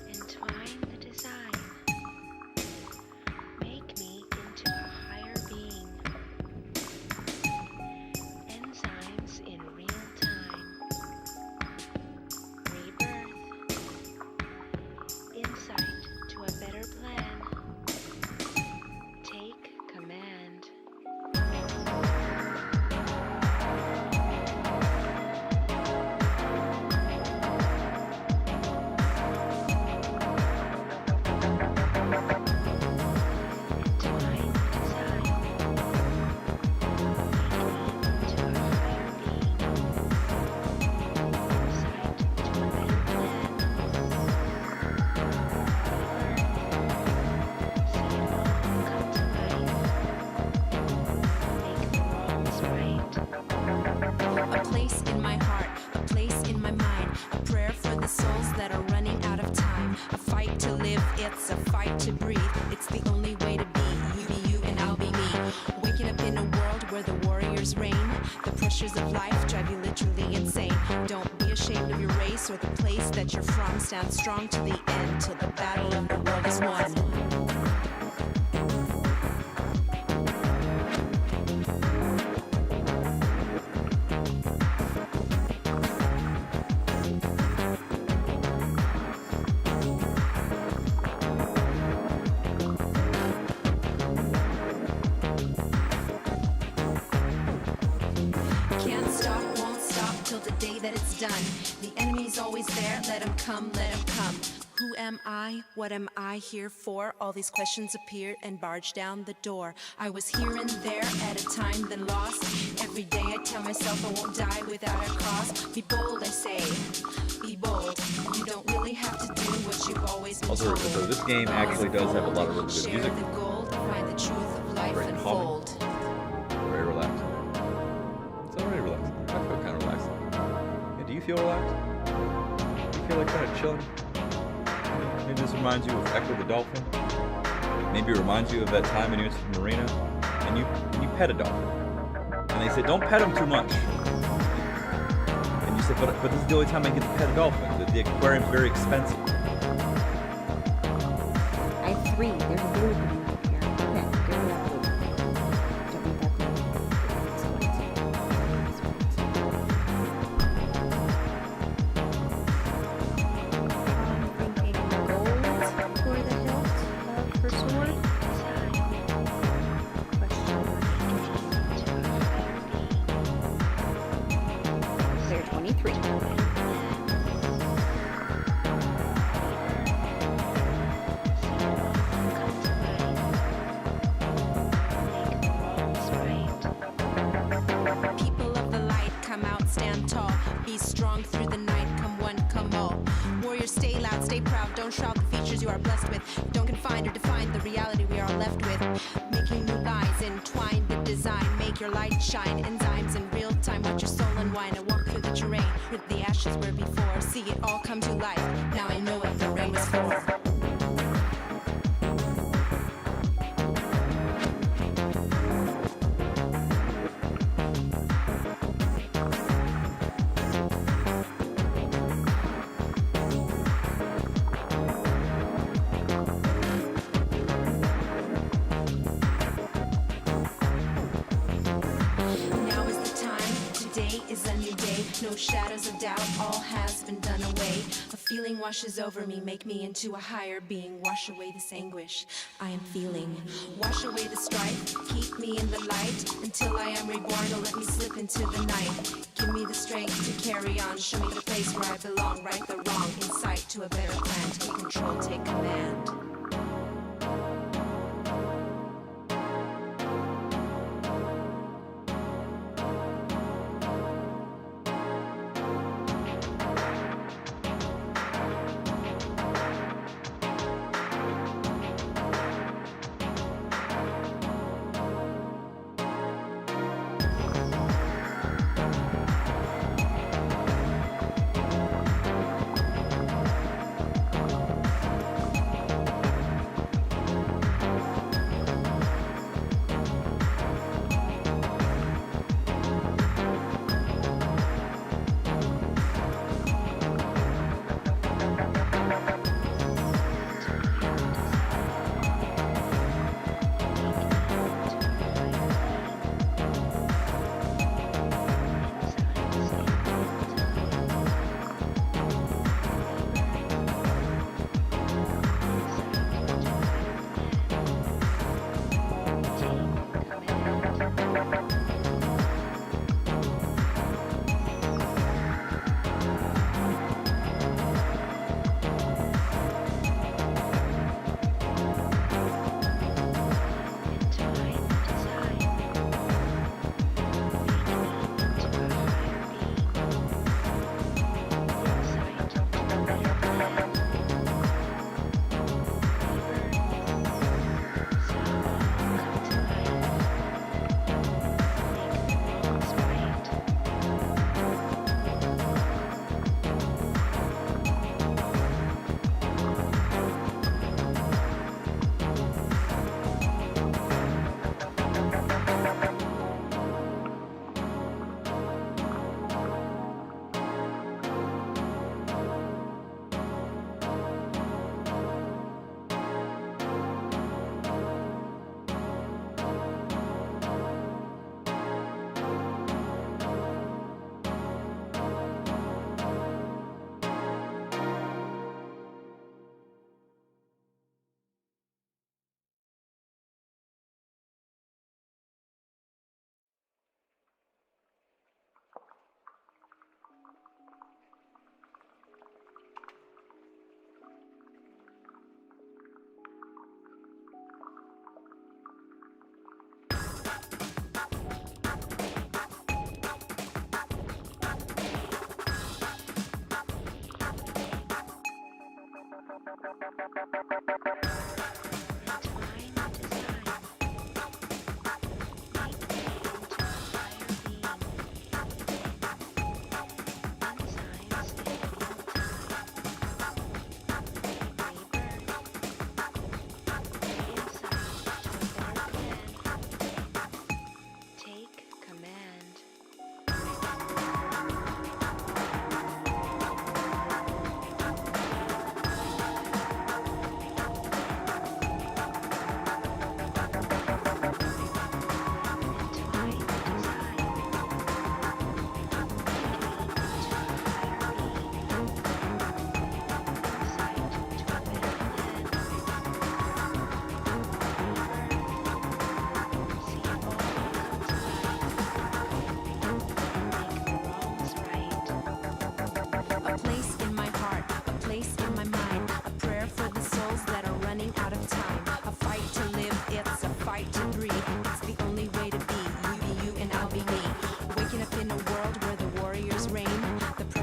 Entwine the design. Make me into a higher being. Enzymes in real time. Rebirth. Insight to a better plan. Take command. Entwine the design. Make me into a higher being. Insight to a better plan. See it all come to life. Make the wrongs right. A place in my heart, a place in my mind, a prayer for the souls that are running out of time. A fight to live, it's a fight to breathe. It's the only way to be. You be you and I'll be me. Waking up in a world where the warriors reign. The pressures of life drive you literally insane. Don't be ashamed of your race or the place that you're from. Stand strong to the end till the battle of the world is won. Can't stop, won't stop till the day that it's done. The enemy's always there, let him come, let him come. Who am I? What am I here for? All these questions appeared and barged down the door. I was here and there at a time then lost. Every day I tell myself I won't die without a cause. Be bold, I say, be bold. You don't really have to do what you've always been Also, told. so this game actually does have a lot of really good Share music. the gold, find the truth of life Very unfold. Very relaxing. It's already relaxing. I feel kind of relaxed. Yeah, do you feel relaxed? Do you feel like kind of chilling? Maybe this reminds you of Echo the Dolphin. Maybe it reminds you of that time when you went to the marina and you pet a dolphin. And they said, don't pet him too much. And you said, but this is the only time I get to pet a dolphin. The aquarium's very expensive. I have 3. There's a blue one right here. Okay, get rid of that blue. Don't need that blue. It's white. It's white. I'm thinking gold for the hilt of her sword. Question mark. There, 23. People of the light, come out, stand tall. Be strong through the night, come one, come all. Warriors, stay loud, stay proud. Don't shroud the features you are blessed with. Don't confine or define the reality we are left with. Making new lies, entwine the design. Make your light shine. Enzymes in real time. Watch your soul unwind. I walk through the terrain with the ashes where before. See it all come to life. Now I know what the rain was for. Now is the time, today is a new day. No shadows of doubt, all has been done away. A feeling washes over me, make me into a higher being. Wash away this anguish I am feeling. Wash away the strife, keep me in the light. Until I am reborn, don't let me slip into the night. Give me the strength to carry on, show me the place where I belong. Right the wrong, insight to a better plan. Take control, take command.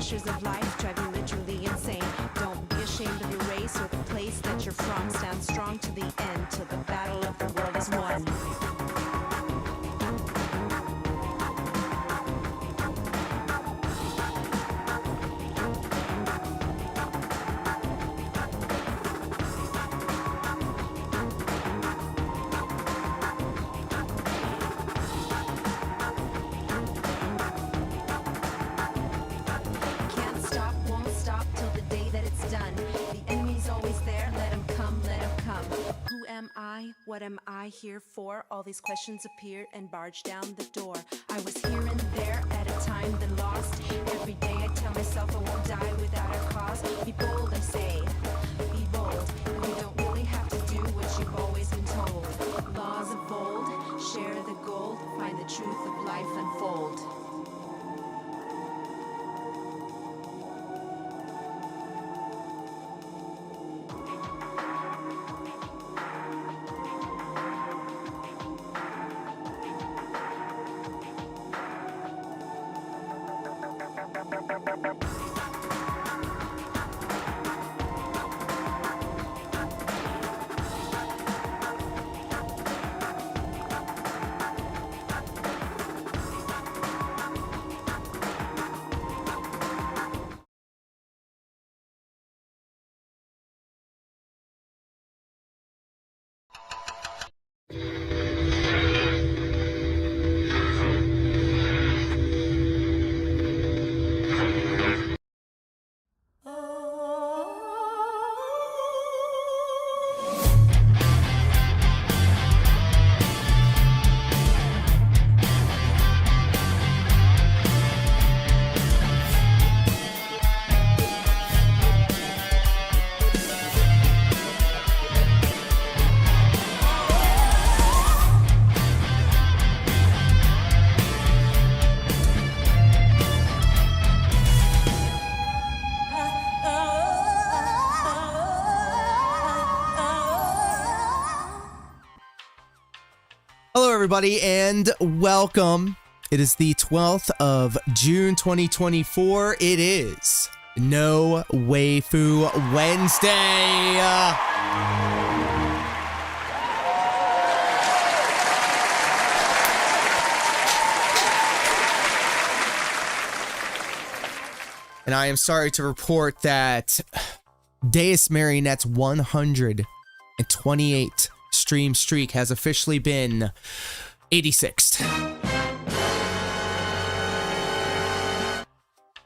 pressures of life drive you literally insane. Don't be ashamed of your race or the place that you're from. Stand strong to the end till the battle of the world is won. Can't stop, won't stop till the day that it's done. The enemy's always there, let him come, let him come. Who am I? What am I here for? All these questions appear and barge down the door. I was here and there at a time then lost. Every day I tell myself I won't die without a cause. Be bold, I say, be bold. You don't really have to do what you've always been told. Laws of old, share the gold, find the truth of life unfold. Hello, everybody, and welcome. It is the 12th of June, 2024. It is No Waifu Wednesday. And I am sorry to report that Deus Marionette's 128 stream streak has officially been 86th.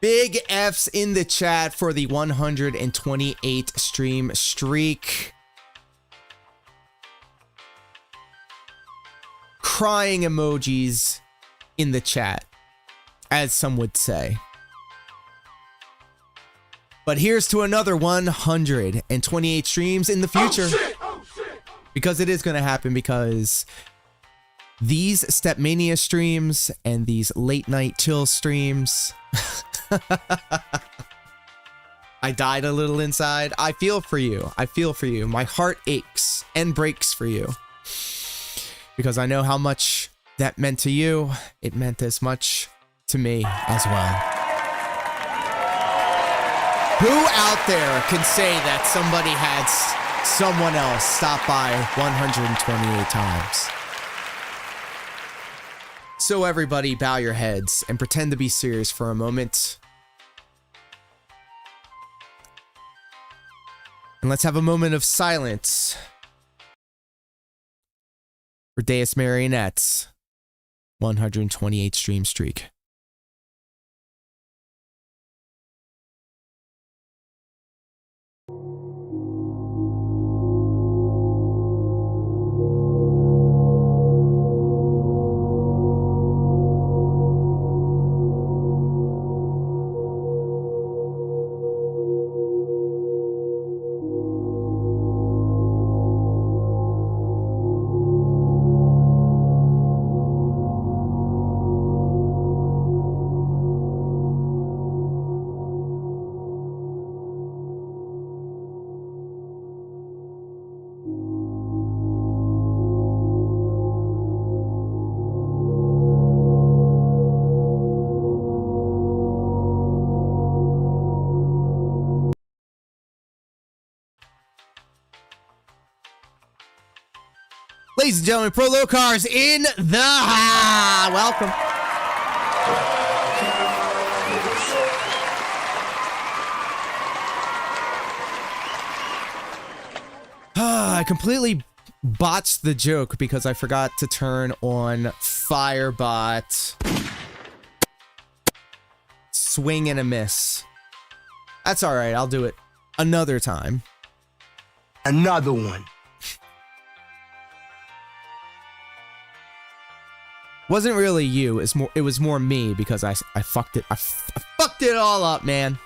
Big F's in the chat for the 128 stream streak. Crying emojis in the chat, as some would say. But here's to another 128 streams in the future. Because it is going to happen, because these Stepmania streams and these late night chill streams, I died a little inside. I feel for you. I feel for you. My heart aches and breaks for you. Because I know how much that meant to you. It meant as much to me as well. Who out there can say that somebody had someone else stop by 128 times? So everybody bow your heads and pretend to be serious for a moment. And let's have a moment of silence for Deus Marionette's 128 stream streak. Ladies and gentlemen, Pro Low Cars in the welcome. I completely botched the joke because I forgot to turn on Firebot. Swing and a miss. That's all right. I'll do it another time. Another one. Wasn't really you. It was more me because I fucked it. I fucked it all up, man.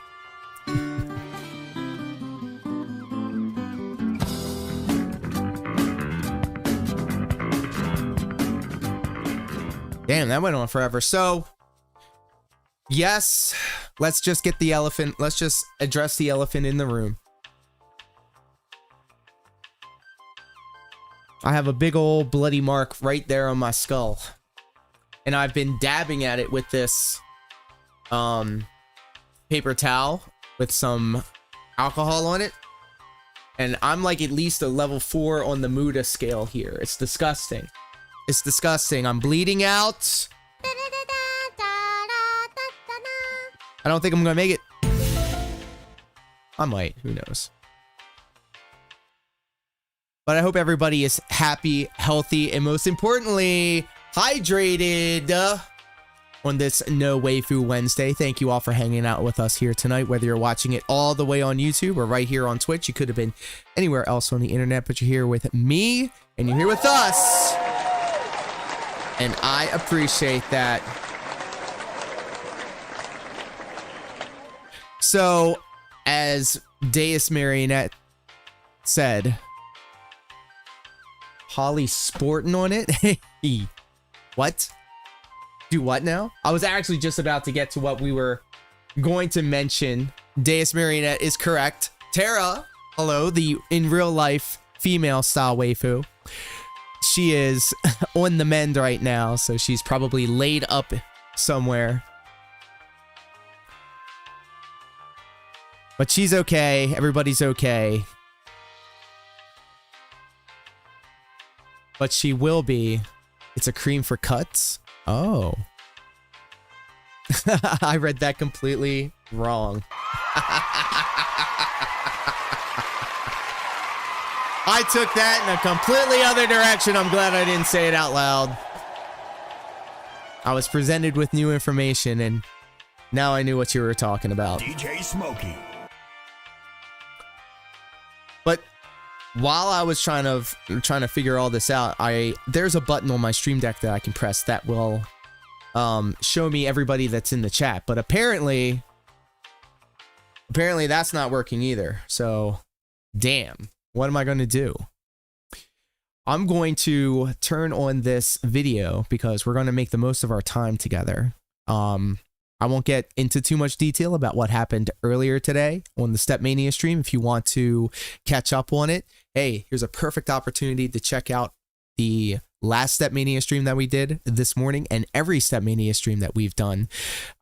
Damn, that went on forever. So, yes, let's just get the elephant. Let's just address the elephant in the room. I have a big old bloody mark right there on my skull. And I've been dabbing at it with this paper towel with some alcohol on it. And I'm like at least a level 4 on the Muda scale here. It's disgusting. It's disgusting. I'm bleeding out. I don't think I'm gonna make it. I might. Who knows? But I hope everybody is happy, healthy, and most importantly, hydrated on this No Waifu Wednesday. Thank you all for hanging out with us here tonight, whether you're watching it all the way on YouTube or right here on Twitch. You could have been anywhere else on the internet, but you're here with me and you're here with us. And I appreciate that. So, as Deus Marionette said, Holly sporting on it? What? Do what now? I was actually just about to get to what we were going to mention. Deus Marionette is correct. Tara, hello, the in real life female style waifu. She is on the mend right now, so she's probably laid up somewhere. But she's okay. Everybody's okay. But she will be. It's a cream for cuts? Oh. I read that completely wrong. I took that in a completely other direction. I'm glad I didn't say it out loud. I was presented with new information and now I knew what you were talking about. DJ Smokey. But while I was trying to figure all this out, there's a button on my Stream Deck that I can press that will show me everybody that's in the chat. But apparently that's not working either. So, damn. What am I going to do? I'm going to turn on this video because we're going to make the most of our time together. I won't get into too much detail about what happened earlier today on the Stepmania stream. If you want to catch up on it, hey, here's a perfect opportunity to check out the last Stepmania stream that we did this morning and every Stepmania stream that we've done.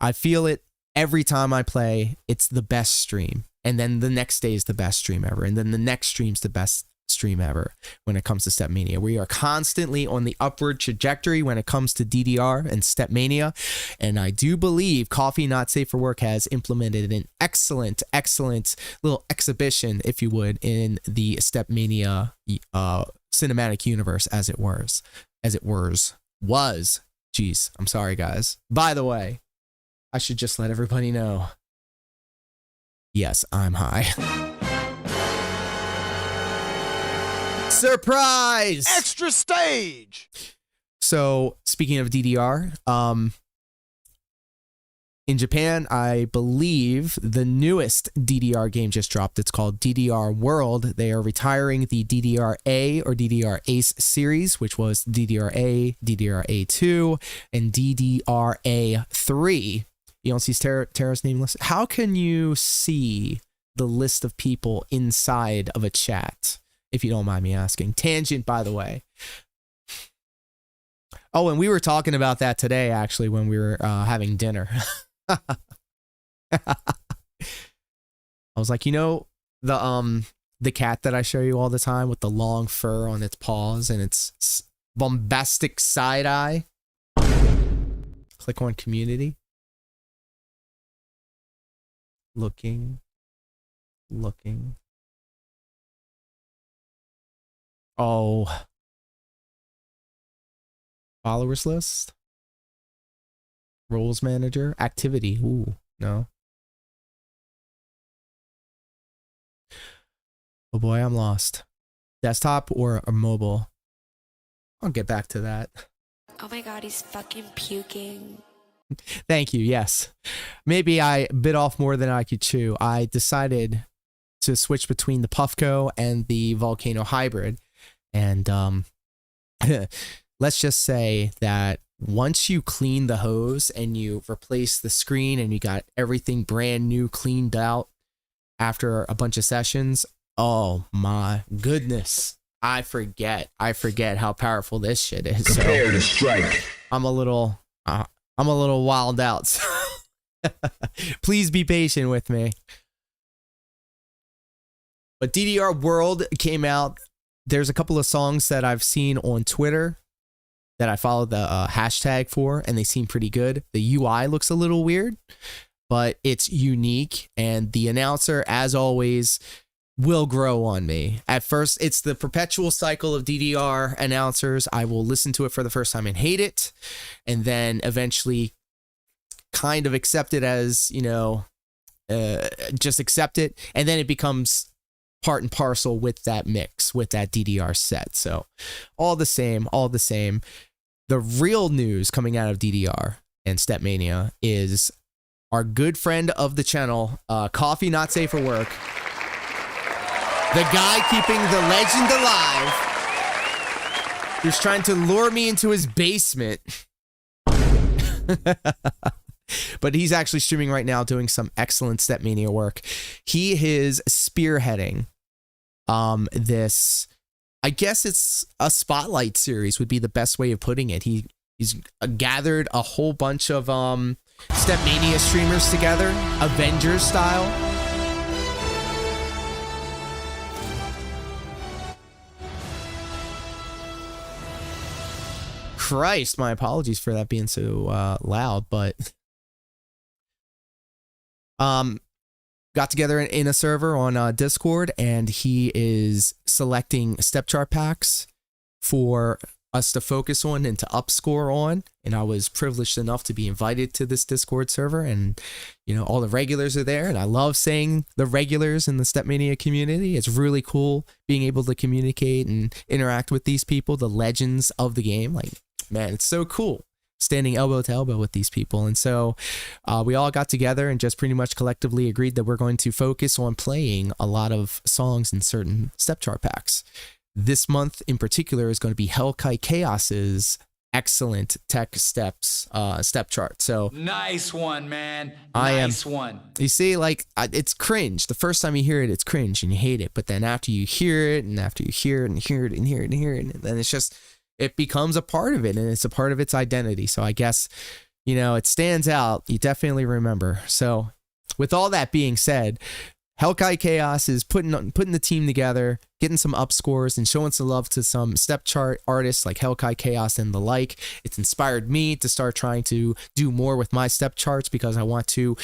I feel it every time I play. It's the best stream. And then the next day is the best stream ever. And then the next stream's the best stream ever when it comes to Stepmania. We are constantly on the upward trajectory when it comes to DDR and Stepmania. And I do believe Coffee Not Safe for Work has implemented an excellent little exhibition, if you would, in the Stepmania cinematic universe as it was. Jeez, I'm sorry, guys. By the way, I should just let everybody know. Yes, I'm high. Surprise! Extra stage. So, speaking of DDR, in Japan, I believe the newest DDR game just dropped. It's called DDR World. They are retiring the DDR-A or DDR Ace series, which was DDR-A, DDR-A2, and DDR-A3. You don't see Tara's name listed. How can you see the list of people inside of a chat, if you don't mind me asking? Tangent, by the way. Oh, and we were talking about that today, actually, when we were having dinner. I was like, you know, the the cat that I show you all the time with the long fur on its paws and its bombastic side eye. Click on community. Looking. Oh. Followers list. Roles manager. Activity. Ooh, no. Oh boy, I'm lost. Desktop or mobile? I'll get back to that. Oh my god, he's fucking puking. Thank you, yes. Maybe I bit off more than I could chew. I decided to switch between the Puffco and the Volcano Hybrid. And let's just say that once you clean the hose and you replace the screen and you got everything brand new cleaned out after a bunch of sessions, oh my goodness. I forget how powerful this shit is. Prepare to strike. I'm a little wild out. So please be patient with me. But DDR World came out. There's a couple of songs that I've seen on Twitter that I followed the hashtag for, and they seem pretty good. The UI looks a little weird, but it's unique. And the announcer, as always, will grow on me. At first, it's the perpetual cycle of DDR announcers. I will listen to it for the first time and hate it, and then eventually kind of accept it as, just accept it. And then it becomes part and parcel with that mix, with that DDR set. So all the same. The real news coming out of DDR and Stepmania is our good friend of the channel, Coffee Not Safe for Work, the guy keeping the legend alive, who's trying to lure me into his basement. But he's actually streaming right now doing some excellent Stepmania work. He is spearheading this, I guess it's a spotlight series would be the best way of putting it. He's gathered a whole bunch of Stepmania streamers together, Avengers style. Christ, my apologies for that being so loud, but got together in a server on Discord, and he is selecting step chart packs for us to focus on and to upscore on. And I was privileged enough to be invited to this Discord server, and all the regulars are there, and I love saying the regulars in the Stepmania community. It's really cool being able to communicate and interact with these people, the legends of the game. Like, man, it's so cool standing elbow to elbow with these people. And so we all got together and just pretty much collectively agreed that we're going to focus on playing a lot of songs in certain step chart packs. This month in particular is going to be Hellkite Chaos's excellent tech steps step chart. So nice one, man. Nice one. You see, like, it's cringe. The first time you hear it, it's cringe and you hate it. But then after you hear it, and after you hear it and hear it and hear it and hear it, and then it's just, it becomes a part of it, and it's a part of its identity. So I guess, it stands out. You definitely remember. So with all that being said, Hellkite Chaos is putting the team together, getting some up scores and showing some love to some step chart artists like Hellkite Chaos and the like. It's inspired me to start trying to do more with my step charts, because I want to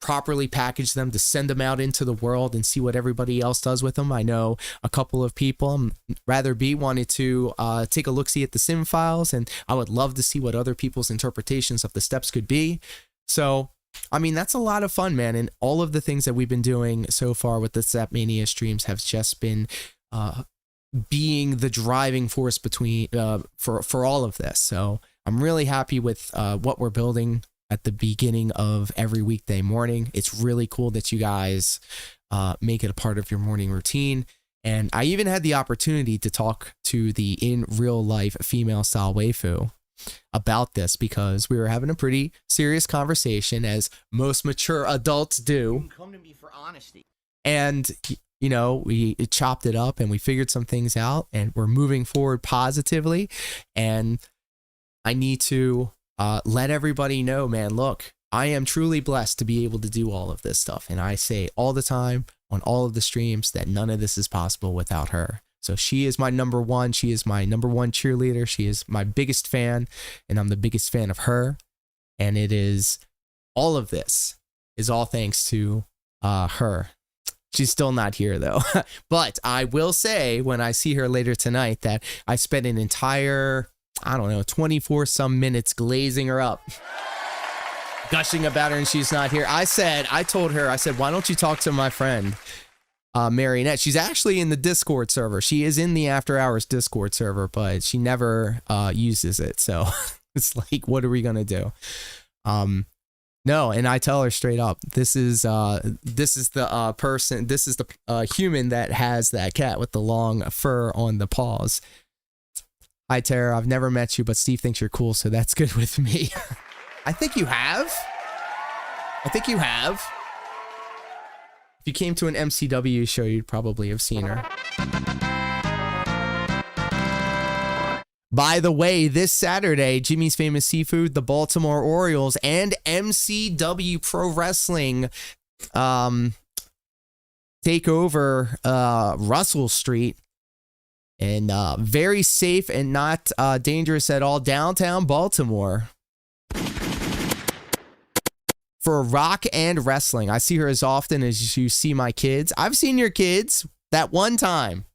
properly package them to send them out into the world and see what everybody else does with them. I know a couple of people, Rather Be, wanted to take a look-see at the sim files, and I would love to see what other people's interpretations of the steps could be. So, I mean, that's a lot of fun, man. And all of the things that we've been doing so far with the Stepmania streams have just been being the driving force between for all of this. So I'm really happy with what we're building at the beginning of every weekday morning. It's really cool that you guys make it a part of your morning routine. And I even had the opportunity to talk to the in real life female style waifu about this, because we were having a pretty serious conversation, as most mature adults do. Come to me for honesty. And, we chopped it up and we figured some things out, and we're moving forward positively. And I need to let everybody know, man, look, I am truly blessed to be able to do all of this stuff. And I say all the time, on all of the streams that none of this is possible without her. So she is my number one. She is my number one cheerleader. She is my biggest fan, and I'm the biggest fan of her. And it is all of this is all thanks to her. She's still not here though. But I will say when I see her later tonight that I spent an entire, I don't know, 24 some minutes glazing her up, gushing about her, and she's not here. I told her, why don't you talk to my friend, Marionette? She's actually in the Discord server. She is in the After Hours Discord server, but she never uses it. So it's like, what are we going to do? No, and I tell her straight up, this is the person, this is the human that has that cat with the long fur on the paws. Hi, Tara. I've never met you, but Steve thinks you're cool, so that's good with me. I think you have. If you came to an MCW show, you'd probably have seen her. By the way, this Saturday, Jimmy's Famous Seafood, the Baltimore Orioles, and MCW Pro Wrestling take over Russell Street. And very safe and not dangerous at all, downtown Baltimore. For rock and wrestling. I see her as often as you see my kids. I've seen your kids that one time.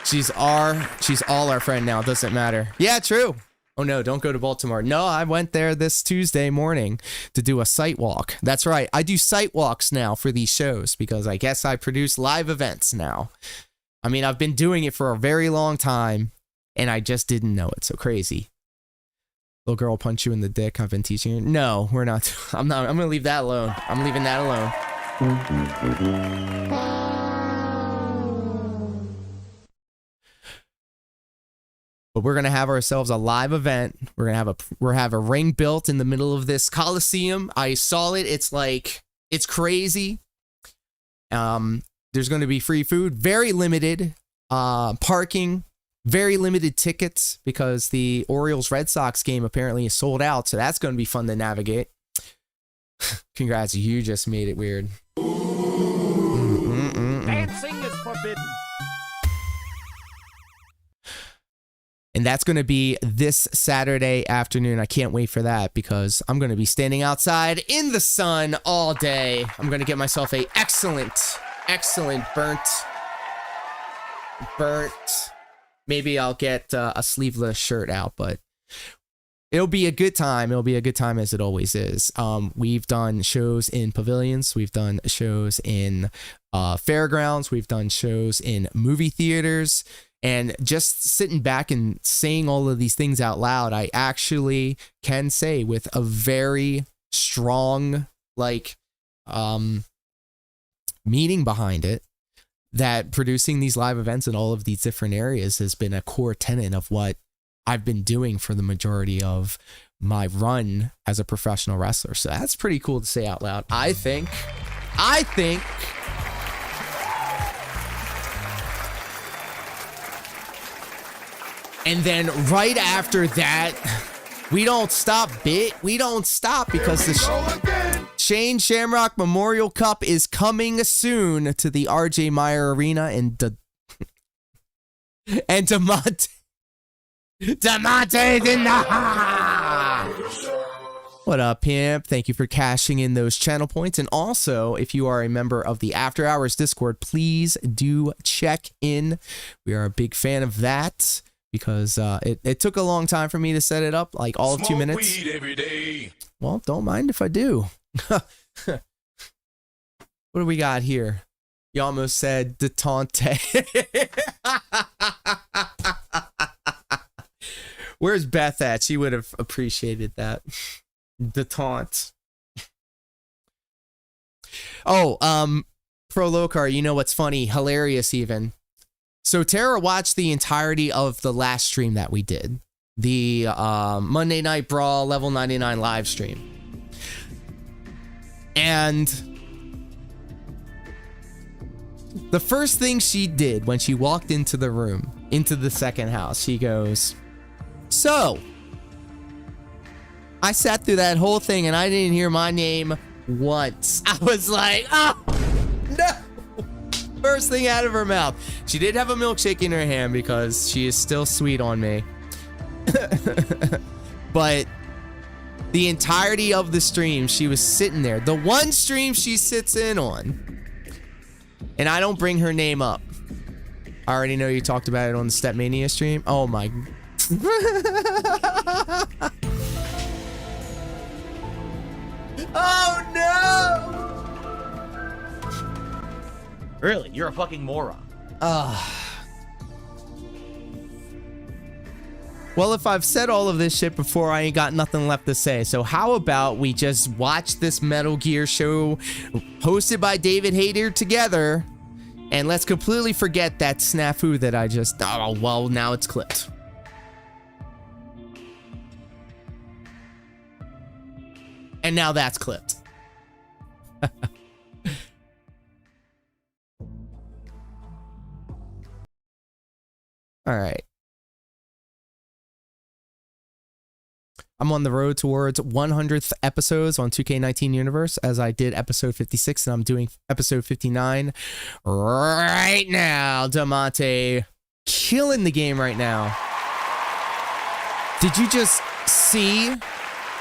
She's all our friend now. It doesn't matter. Yeah, true. Oh no, don't go to Baltimore. No, I went there this Tuesday morning to do a site walk. That's right. I do site walks now for these shows because I guess I produce live events now. I mean, I've been doing it for a very long time and I just didn't know it. So crazy. Little girl punch you in the dick. I've been teaching her. No, we're not. I'm going to leave that alone. I'm leaving that alone. But we're going to have ourselves a live event. We're going to have a ring built in the middle of this Coliseum. I saw it. It's crazy. There's going to be free food, very limited parking, very limited tickets because the Orioles Red Sox game apparently is sold out. So that's going to be fun to navigate. Congrats. You just made it weird. Dancing is forbidden. And that's going to be this Saturday afternoon. I can't wait for that because I'm going to be standing outside in the sun all day. I'm going to get myself a excellent burnt. Maybe I'll get a sleeveless shirt out, but it'll be a good time. It'll be a good time as it always is. We've done shows in pavilions. We've done shows in fairgrounds. We've done shows in movie theaters. And just sitting back and saying all of these things out loud, I actually can say with a very strong, meaning behind it, that producing these live events in all of these different areas has been a core tenet of what I've been doing for the majority of my run as a professional wrestler. So that's pretty cool to say out loud. I think. And then right after that, we don't stop because the Shane Shamrock Memorial Cup is coming soon to the RJ Meyer Arena and DeMonte's in the house. What up, pimp? Thank you for cashing in those channel points. And also, if you are a member of the After Hours Discord, please do check in. We are a big fan of that. Because it took a long time for me to set it up, like all of 2 minutes. Weed every day. Well, don't mind if I do. What do we got here? You almost said detente. Where's Beth at? She would have appreciated that. Detente. Oh, Pro Locar, you know what's funny? Hilarious even. So Tara watched the entirety of the last stream that we did. The Monday Night Brawl Level 99 live stream. And the first thing she did when she walked into the room, into the second house, she goes, "So, I sat through that whole thing and I didn't hear my name once. I was like, oh, no. First thing out of her mouth. She did have a milkshake in her hand because she is still sweet on me. But the entirety of the stream, she was sitting there. The one stream she sits in on. And I don't bring her name up. I already know you talked about it on the Stepmania stream. Oh my. Oh no! Really? You're a fucking moron. Well, if I've said all of this shit before, I ain't got nothing left to say. So how about we just watch this Metal Gear show hosted by David Hayter together, and let's completely forget that snafu that I just... Oh, well, now it's clipped. And now that's clipped. All right. I'm on the road towards 100th episodes on 2K19 Universe, as I did episode 56, and I'm doing episode 59 right now. Damonte killing the game right now. Did you just see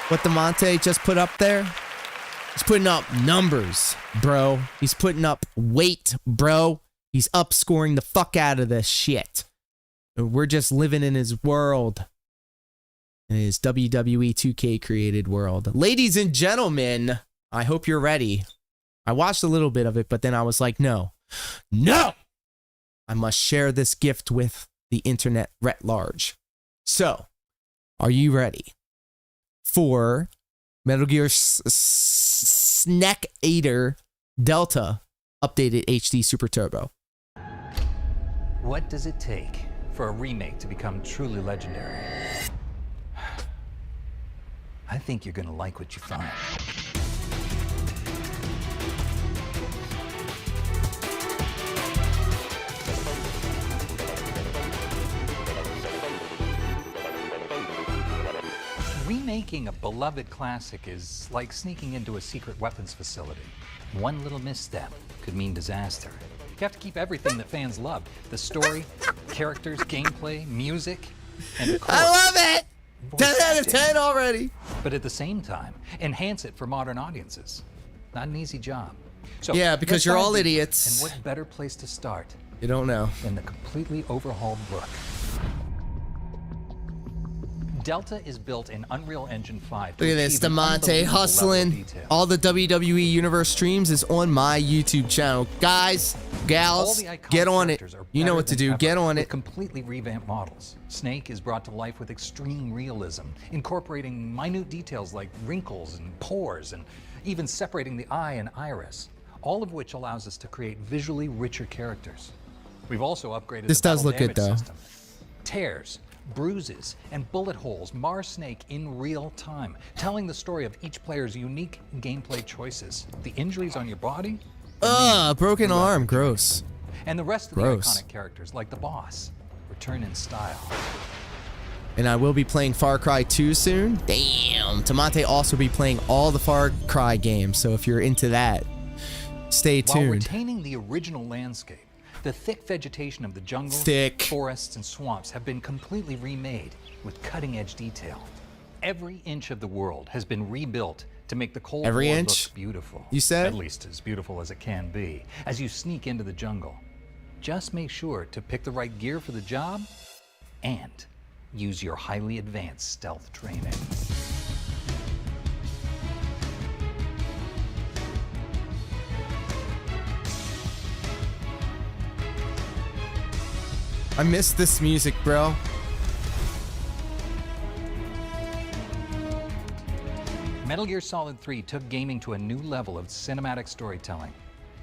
what Damonte just put up there? He's putting up numbers, bro. He's putting up weight, bro. He's upscoring the fuck out of this shit. We're just living in his world. In his WWE 2K created world. Ladies and gentlemen, I hope you're ready. I watched a little bit of it, but then I was like, no. No! I must share this gift with the internet at large. So, are you ready for Metal Gear Snake Eater Delta Updated HD Super Turbo? What does it take for a remake to become truly legendary? I think you're gonna like what you find. Remaking a beloved classic is like sneaking into a secret weapons facility. One little misstep could mean disaster. You have to keep everything that fans love. The story, characters, gameplay, music, and of course, I love it! voice 10 out of acting. 10 already. But at the same time, enhance it for modern audiences. Not an easy job. So Yeah, because let's you're dive all in. idiots. And what better place to start You don't know. than the completely overhauled book? Delta is built in Unreal Engine 5. to Look at this, achieve an Damonte unbelievable level of hustling. detail. All the WWE Universe streams is on my YouTube channel. Guys, All gals, the iconic get on it. characters are You know better what to than do. ever, Get on with it. completely revamped models. Snake is brought to life with extreme realism, incorporating minute details like wrinkles and pores, and even separating the eye and iris, all of which allows us to create visually richer characters. We've also upgraded This the does battle look good, damage though. system. Tears, bruises, and bullet holes mar Snake in real time, telling the story of each player's unique gameplay choices. The injuries on your body, Broken arm. Gross. and the rest of Gross. the iconic characters, like the boss, return in style. And I will be playing Far Cry 2 soon. Damn. Damonte also be playing all the Far Cry games. So if you're into that, stay While tuned. retaining the original landscape, the thick vegetation of the jungles, Thick. forests, and swamps have been completely remade with cutting-edge detail. Every inch of the world has been rebuilt to make the Cold Every War inch? look beautiful. You said? At least as beautiful as it can be, as you sneak into the jungle. Just make sure to pick the right gear for the job and use your highly advanced stealth training. I miss this music, bro. Metal Gear Solid 3 took gaming to a new level of cinematic storytelling.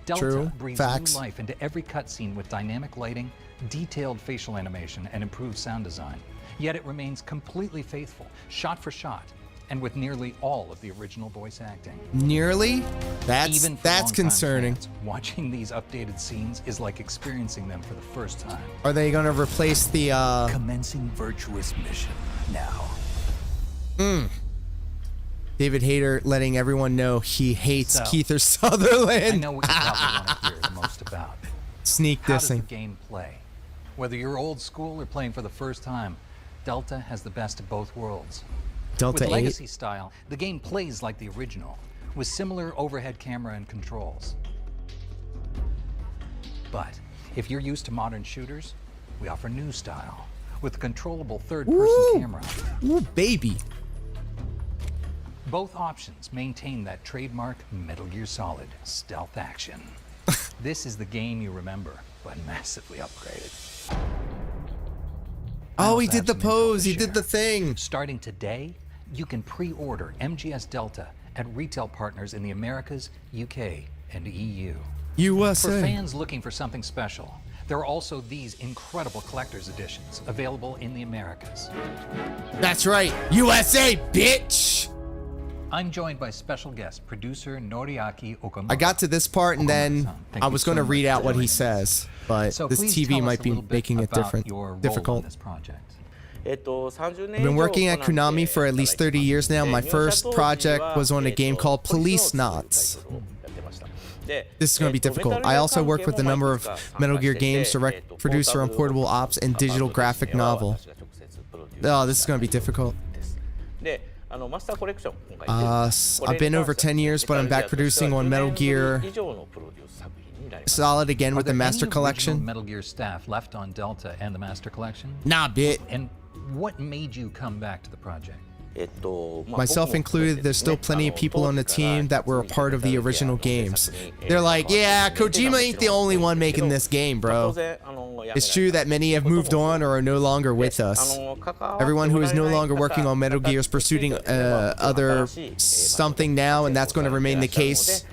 Delta True. breathes Facts. new life into every cutscene with dynamic lighting, detailed facial animation, and improved sound design. Yet it remains completely faithful, shot for shot, and with nearly all of the original voice acting. Nearly? That's Even for that's longtime concerning. fans, watching these updated scenes is like experiencing them for the first time. Are they gonna replace the Commencing virtuous mission now. David Hayter letting everyone know he hates So, Keith or I Sutherland. know what you probably want to hear the most about. Sneak How does the dissing. game play? Whether you're old school or playing for the first time, Delta has the best of both worlds. Delta With 8. Legacy style, the game plays like the original, with similar overhead camera and controls. But if you're used to modern shooters, we offer new style, with a controllable third-person camera. Ooh, baby. Both options maintain that trademark Metal Gear Solid stealth action. This is the game you remember, but massively upgraded. I Oh, also he have did the some info to pose. He did share. the thing. Starting today, you can pre-order MGS Delta at retail partners in the Americas, UK, and EU. For USA. fans looking for something special, there are also these incredible collector's editions available in the Americas. That's right. USA, bitch. I'm joined by special guest producer Noriaki Okamura. I got to this part and then Thank I you was so going to much read for out what he joining us. says, but So this please TV tell us might a be little bit making it about your role in difficult. this project. I've been working at Konami for at least 30 years now. My first project was on a game called Police Knots. This is going to be difficult. I also work with a number of Metal Gear games, direct producer on portable ops, and digital graphic novel. Oh, this is going to be difficult. I've been over 10 years, but I'm back producing on Metal Gear Solid again with the Are there Master any original Collection. Metal Gear staff left on Delta and the Master Collection? Nah, bit. And what made you come back to the project? Myself included, there's still plenty of people on the team that were a part of the original games. They're like, yeah, Kojima ain't the only one making this game, bro. It's true that many have moved on or are no longer with us. Everyone who is no longer working on Metal Gear is pursuing other something now, and that's going to remain the case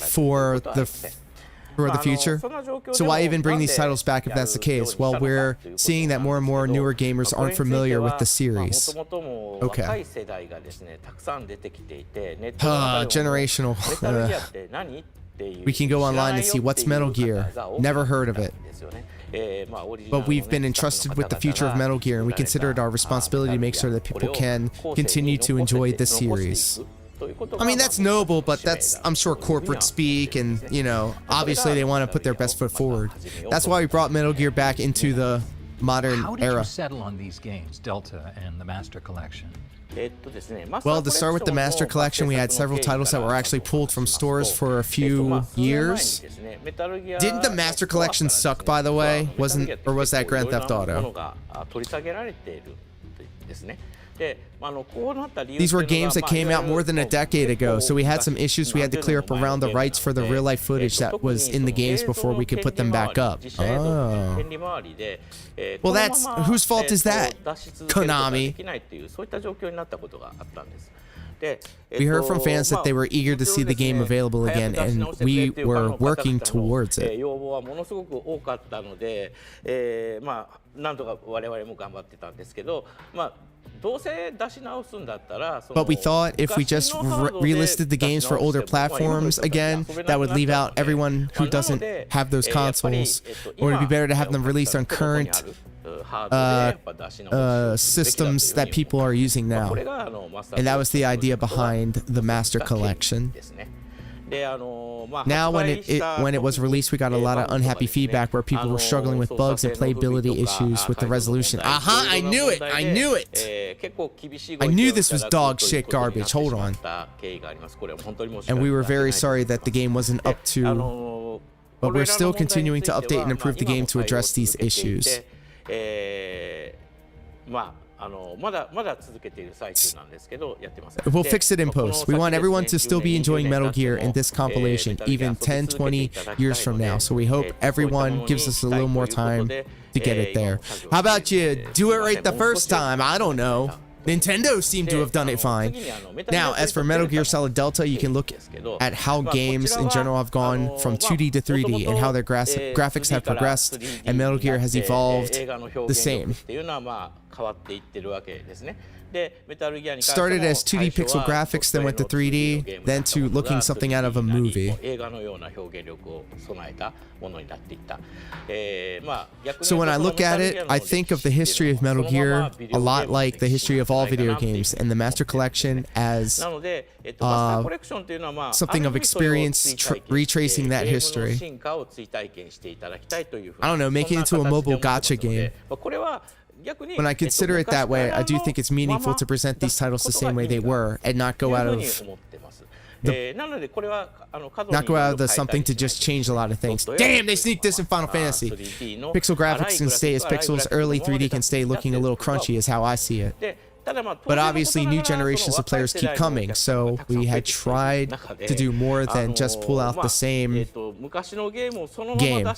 for the future. So why even bring these titles back if that's the case? Well, we're seeing that more and more newer gamers aren't familiar with the series. Okay. Generational. We can go online and see what's Metal Gear. Never heard of it. But we've been entrusted with the future of Metal Gear, and we consider it our responsibility to make sure that people can continue to enjoy the series. I mean, that's noble, but that's, I'm sure, corporate speak, and, you know, obviously they want to put their best foot forward. That's why we brought Metal Gear back into the modern How did era. you settle on these games, Delta and the Master Collection? Well, to start with the Master Collection, we had several titles that were actually pulled from stores for a few years. Didn't the Master Collection suck, by the way? Or was that Grand Theft Auto? These were games that came out more than a decade ago, so we had some isisues we had to clear up around the rights for the real-life footage that was in the games before we could put them back up. Oh. Well, that's... whose fault is that? Konami. We heard from fans that they were eager to see the game available again, and we were working towards it. But we thought if we just relisted the games for older platforms again, that would leave out everyone who doesn't have those consoles. Or it'd be better to have them released on current systems that people are using now. And that was the idea behind the Master Collection. Now, when it was released, we got a lot of unhappy feedback where people were struggling with bugs and playability issues with the resolution. Aha! I knew it! I knew it! I knew this was dog shit garbage. Hold on. And we were very sorry that the game wasn't up to... But we're still continuing to update and improve the game to address these issues. We'll fix it in post. We want everyone to still be enjoying Metal Gear in this compilation, even 10, 20 years from now. So we hope everyone gives us a little more time to get it there. How about you do it right the first time? I don't know. Nintendo seemed to have done it fine. Now, as for Metal Gear Solid Delta, you can look at how games in general have gone from 2D to 3D and how their graphics have progressed, and Metal Gear has evolved the same. 変わっていってるわけですね。でメタルギアに関しても Started as 2D pixel graphics, then went to 3D, then to looking something out of a movie. 映画のような表現力を備えたものになっていった。So when I look at it, I think of the history of Metal Gear a lot like the history of all video games, and the Master Collection as something of experience retracing that history. I don't know, making it into a mobile gacha game. When I consider it that way, I do think it's meaningful to present these titles the same way they were and not go out of the something to just change a lot of things. Damn, they sneaked this in Final Fantasy. Pixel graphics can stay as pixels, early 3D can stay looking a little crunchy is how I see it. But obviously new generations of players keep coming, so we had tried to do more than just pull out the same game.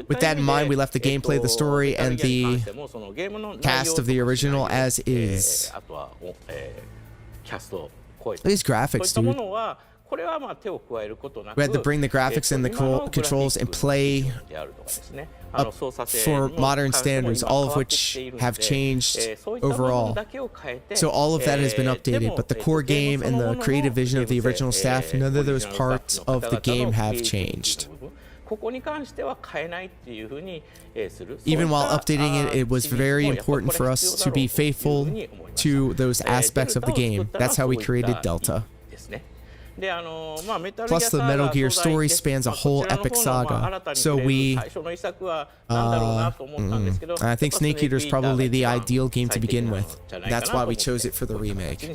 With that in mind, we left the gameplay, the story, and the cast of the original as is. These graphics, dude. We had to bring the graphics and the controls and play up for modern standards, all of which have changed overall. So all of that has been updated, but the core game and the creative vision of the original staff, none of those parts of the game have changed. Even while updating it, it was very important for us to be faithful to those aspects of the game. That's how we created Delta. Plus, the Metal Gear story spans a whole epic saga, so I think Snake Eater is probably the ideal game to begin with. That's why we chose it for the remake.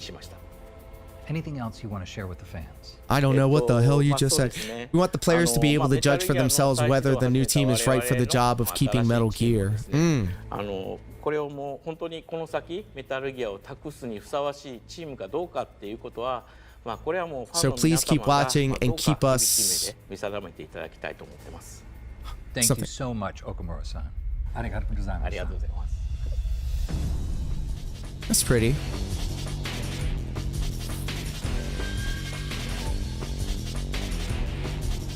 Anything else you want to share with the fans? I don't know what the hell you just said. We want the players to be able to judge for themselves whether the new team is right for the job of keeping Metal Gear. これをもう本当にこの先メタルギアを託すにふさわしいチームかどうかっていうことは、まあこれはもうファンの皆様がどうか厳しい目で見定めていただきたいと思ってます。Thank you so much, Okamura-san. ありがとうございます。ありがとうございます。That's pretty.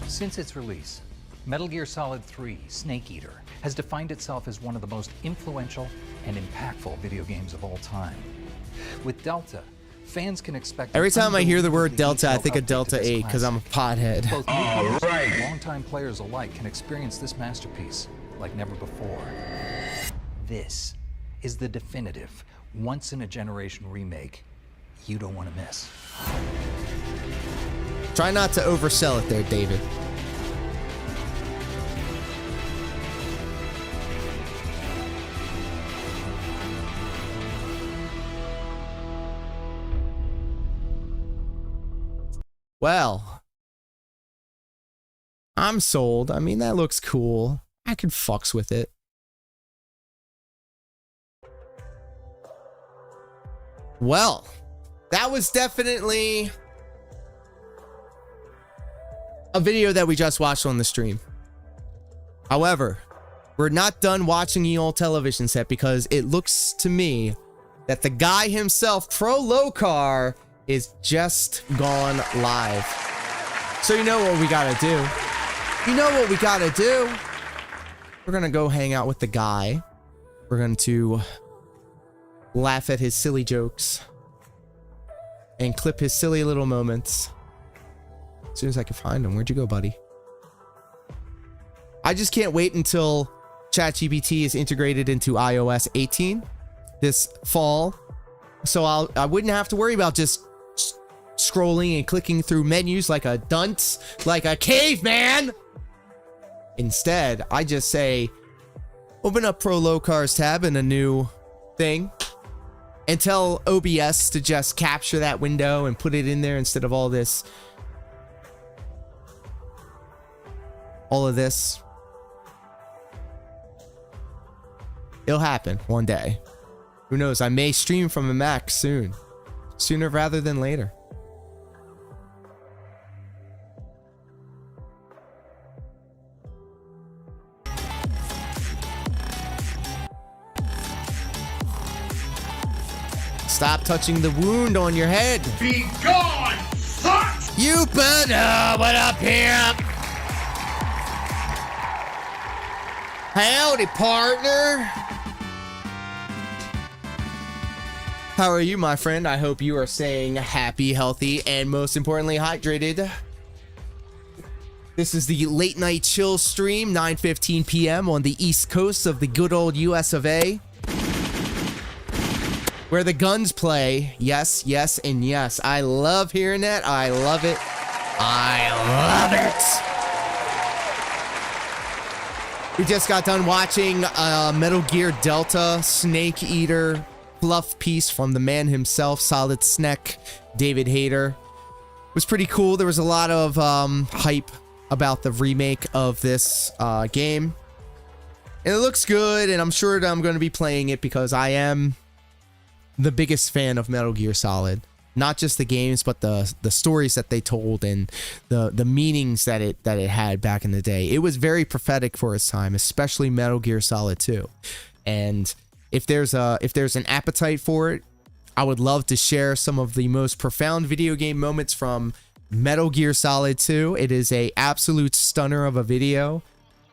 Since its release, Metal Gear Solid 3 Snake Eater has defined itself as one of the most influential and impactful video games of all time. With Delta, fans can expect... Every time I hear the word Delta, I think of Delta 8 because I'm a pothead. Both newcomers and longtime players alike can experience this masterpiece like never before. This is the definitive, once-in-a-generation remake you don't want to miss. Try not to oversell it there, David. Well, I'm sold. I mean, that looks cool. I could fucks with it. Well, that was definitely a video that we just watched on the stream. However, we're not done watching the old television set because it looks to me that the guy himself, Pro Lokar, is just gone live. So you know what we gotta do. You know what we gotta do. We're gonna go hang out with the guy. We're going to laugh at his silly jokes and clip his silly little moments. As soon as I can find him. Where'd you go, buddy? I just can't wait until ChatGPT is integrated into iOS 18 this fall. So I wouldn't have to worry about just scrolling and clicking through menus like a dunce, like a caveman. Instead, I just say, open up Pro Lokar's tab in a new thing and tell OBS to just capture that window and put it in there instead of all of this. It'll happen one day. Who knows? I may stream from a Mac soon. Sooner rather than later. Stop touching the wound on your head. Be gone, fuck! You better. What up, here? Howdy, partner. How are you, my friend? I hope you are staying happy, healthy, and most importantly, hydrated. This is the late night chill stream, 9:15 p.m. on the East Coast of the good old US of A. Where the guns play. Yes, yes, and yes. I love hearing that. I love it. I love it. We just got done watching Metal Gear Delta Snake Eater fluff piece from the man himself, Solid Snake, David Hayter. It was pretty cool. There was a lot of hype about the remake of this game. And it looks good, and I'm sure that I'm going to be playing it because I am the biggest fan of Metal Gear Solid. Not just the games, but the stories that they told and the meanings that it had back in the day. It was very prophetic for its time, especially Metal Gear Solid 2. And if there's an appetite for it, I would love to share some of the most profound video game moments from Metal Gear Solid 2. It is a absolute stunner of a video.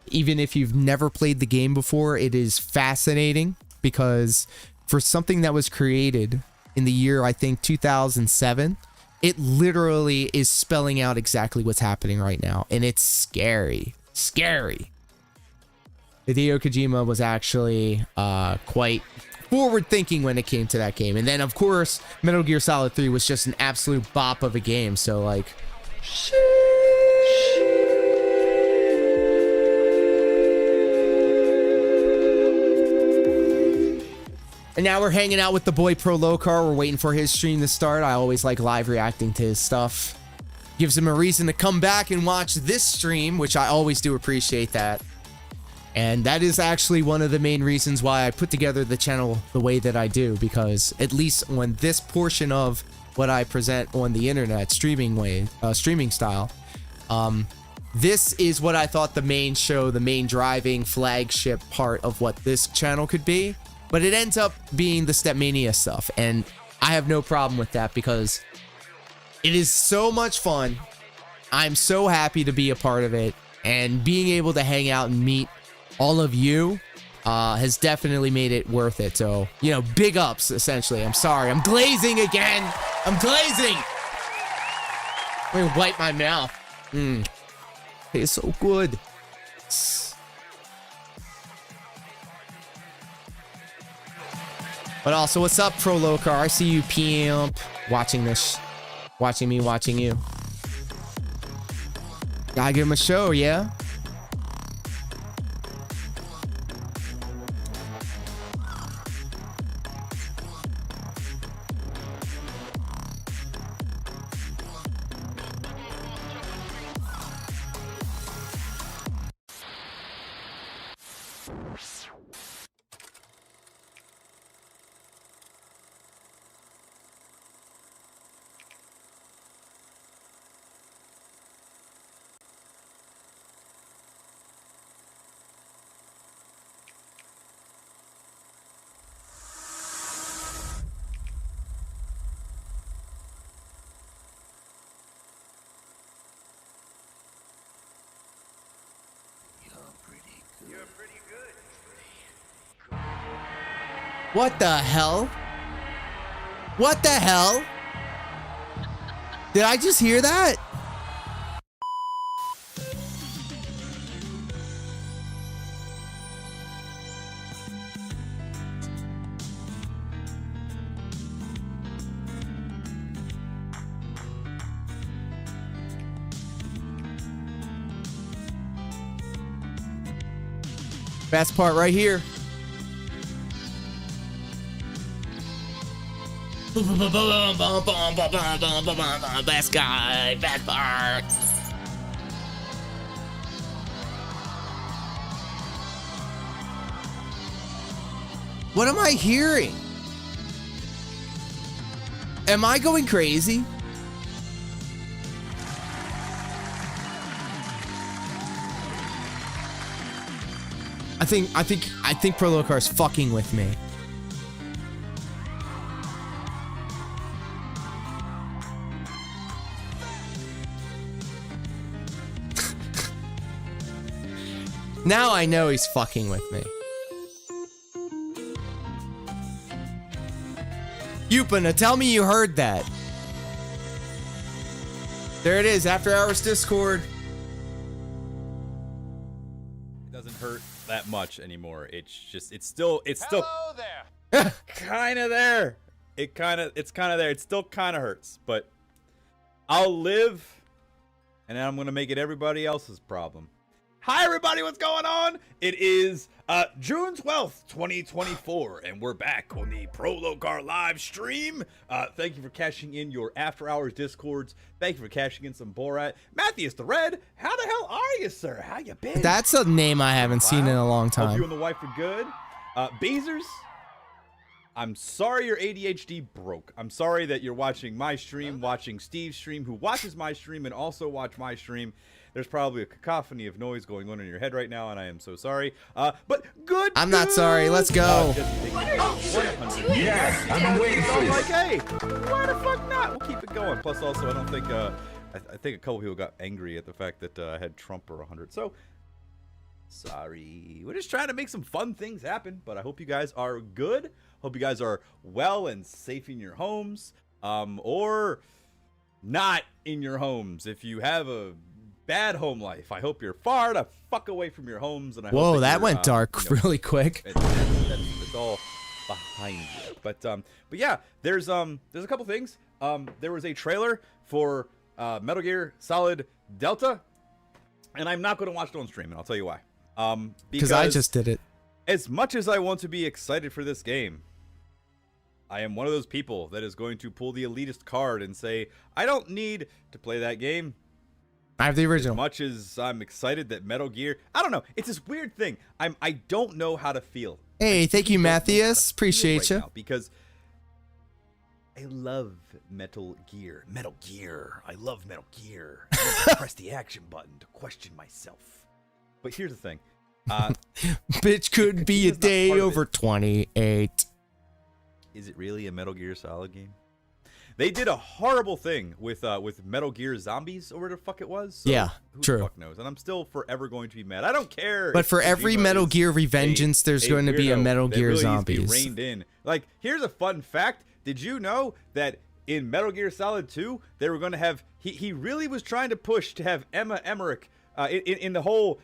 Even if you've never played the game before, it is fascinating because for something that was created in the year, I think 2007, it literally is spelling out exactly what's happening right now. And it's scary. Scary. Hideo Kojima was actually quite forward thinking when it came to that game. And then, of course, Metal Gear Solid 3 was just an absolute bop of a game. So, like, and now we're hanging out with the boy Pro Locar. We're waiting for his stream to start. I always like live reacting to his stuff. Gives him a reason to come back and watch this stream, which I always do appreciate that. And that is actually one of the main reasons why I put together the channel the way that I do, because at least on this portion of what I present on the internet, streaming style, this is what I thought the main show, the main driving flagship part of what this channel could be. But it ends up being the Stepmania stuff, and I have no problem with that because it is so much fun. I'm so happy to be a part of it, and being able to hang out and meet all of you has definitely made it worth it. So, you know, big ups, essentially. I'm sorry. I'm glazing again. I'm glazing. Let me wipe my mouth. It's so good. But also, what's up, Pro Locar? I see you, pimp, watching this. Watching me, watching you. Gotta give him a show, yeah? What the hell? What the hell? Did I just hear that? Best part right here. Best guy, best part. What am I hearing? Am I going crazy? I think Pro Locar's fucking with me. Now I know he's fucking with me. Yupana, tell me you heard that. There it is, After Hours Discord. It doesn't hurt that much anymore. It's still kind of there. It's kind of there. It still kind of hurts, but I'll live, and then I'm gonna make it everybody else's problem. Hi everybody, what's going on? It is June 12th, 2024, and we're back on the Prologar live stream. Thank you for cashing in your After Hours Discords. Thank you for cashing in some Borat. Matthias the Red, how the hell are you, sir? How you been? That's a name I haven't seen in a long time. Hope you and the wife are good. Beezers, I'm sorry your ADHD broke. I'm sorry that you're watching my stream, watching Steve's stream, who watches my stream and also watch my stream. There's probably a cacophony of noise going on in your head right now, and I am so sorry. But good. I'm not sorry. Let's go. Yes, I'm waiting for this. Like, hey, why the fuck not? We'll keep it going. Plus, also, I don't think I think a couple people got angry at the fact that I had Trump or 100. So sorry. We're just trying to make some fun things happen. But I hope you guys are good. Hope you guys are well and safe in your homes, or not in your homes. If you have a bad home life, I hope you're far the fuck away from your homes. And I Whoa, hope that went dark really quick. It's all behind you. But yeah, there's a couple things. There was a trailer for Metal Gear Solid Delta, and I'm not going to watch it on stream, and I'll tell you why. Because I just did it. As much as I want to be excited for this game, I am one of those people that is going to pull the elitist card and say, I don't need to play that game. I have the original. As much as I'm excited that Metal Gear, I don't know. It's this weird thing. I don't know how to feel. Hey, thank you, Matthias. Appreciate you. Because I love Metal Gear. Metal Gear. I love Metal Gear. I love to press the action button to question myself. But here's the thing. Bitch could be a day over 28. Is it really a Metal Gear Solid game? They did a horrible thing with Metal Gear Zombies, or whatever the fuck it was. So yeah, who true. The fuck knows? And I'm still forever going to be mad. I don't care. But for every Metal Gear Revengeance, there's going to be a Metal Gear really Zombies. Needs to be reined in. Like, here's a fun fact. Did you know that in Metal Gear Solid 2, they were going to have... He really was trying to push to have Emma Emmerich in the whole,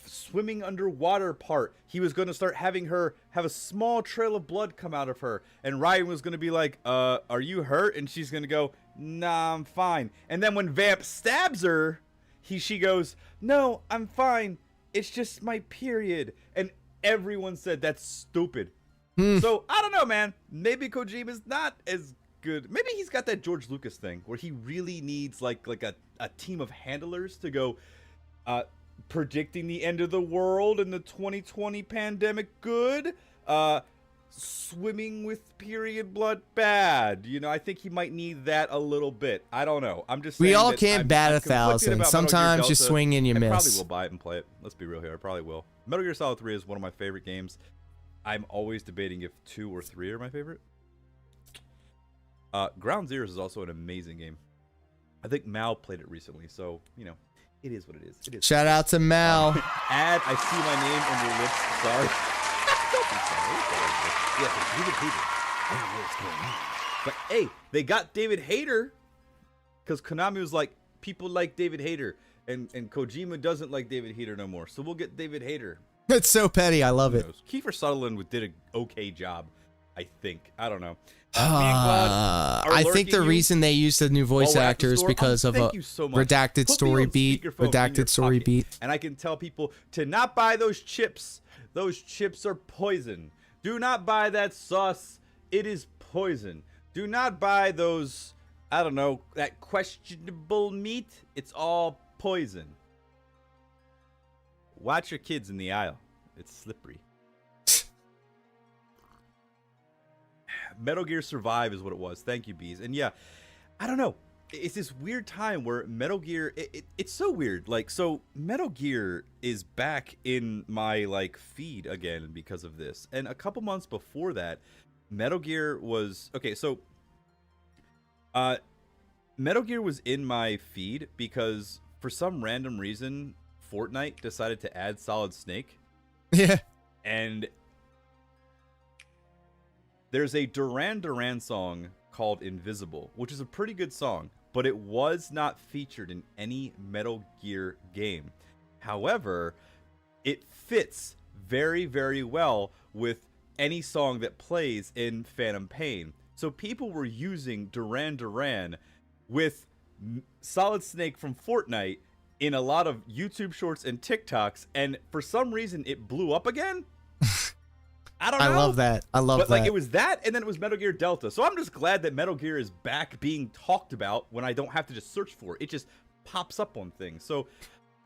swimming underwater part. He was going to start having her have a small trail of blood come out of her, and Ryan was going to be like, are you hurt? And she's going to go, nah, I'm fine. And then when Vamp stabs her, she goes, no, I'm fine, it's just my period. And everyone said that's stupid. So I don't know, man, maybe Kojima's not as good. Maybe he's got that George Lucas thing where he really needs like a team of handlers to go predicting the end of the world and the 2020 pandemic good, swimming with period blood bad. I think he might need that a little bit. I don't know. I'm just saying we all that can't bat 1,000. Sometimes you swing and you miss. I probably will buy it and play it. Let's be real here. I probably will. Metal Gear Solid 3 is one of my favorite games. I'm always debating if 2 or 3 are my favorite. Ground Zeroes is also an amazing game. I think Mal played it recently, so, it is what it is. It is. Shout out to Mal. Ad, I see my name on your lips. Sorry. Don't be sorry. Yeah, David Hayter. I don't know what's going on. But hey, they got David Hayter because Konami was like, people like David Hayter, and Kojima doesn't like David Hayter no more. So we'll get David Hayter. It's so petty. I love it. Kiefer Sutherland did an okay job, I think. I don't know. I think the reason they used the new voice actor is because of a redacted story beat. Redacted story beat. And I can tell people to not buy those chips. Those chips are poison. Do not buy that sauce. It is poison. Do not buy those, I don't know, that questionable meat. It's all poison. Watch your kids in the aisle. It's slippery. Metal Gear Survive is what it was. Thank you, Bees. And yeah, I don't know. It's this weird time where Metal Gear, it's so weird. So Metal Gear is back in my, feed again because of this. And a couple months before that, Metal Gear was... Okay, so... Metal Gear was in my feed because, for some random reason, Fortnite decided to add Solid Snake. Yeah. And there's a Duran Duran song called Invisible, which is a pretty good song, but it was not featured in any Metal Gear game. However, it fits very, very well with any song that plays in Phantom Pain. So people were using Duran Duran with Solid Snake from Fortnite in a lot of YouTube shorts and TikToks, and for some reason it blew up again. I don't know. I love that. I love that. But like, it was that, and then it was Metal Gear Delta. So I'm just glad that Metal Gear is back being talked about when I don't have to just search for it. It just pops up on things. So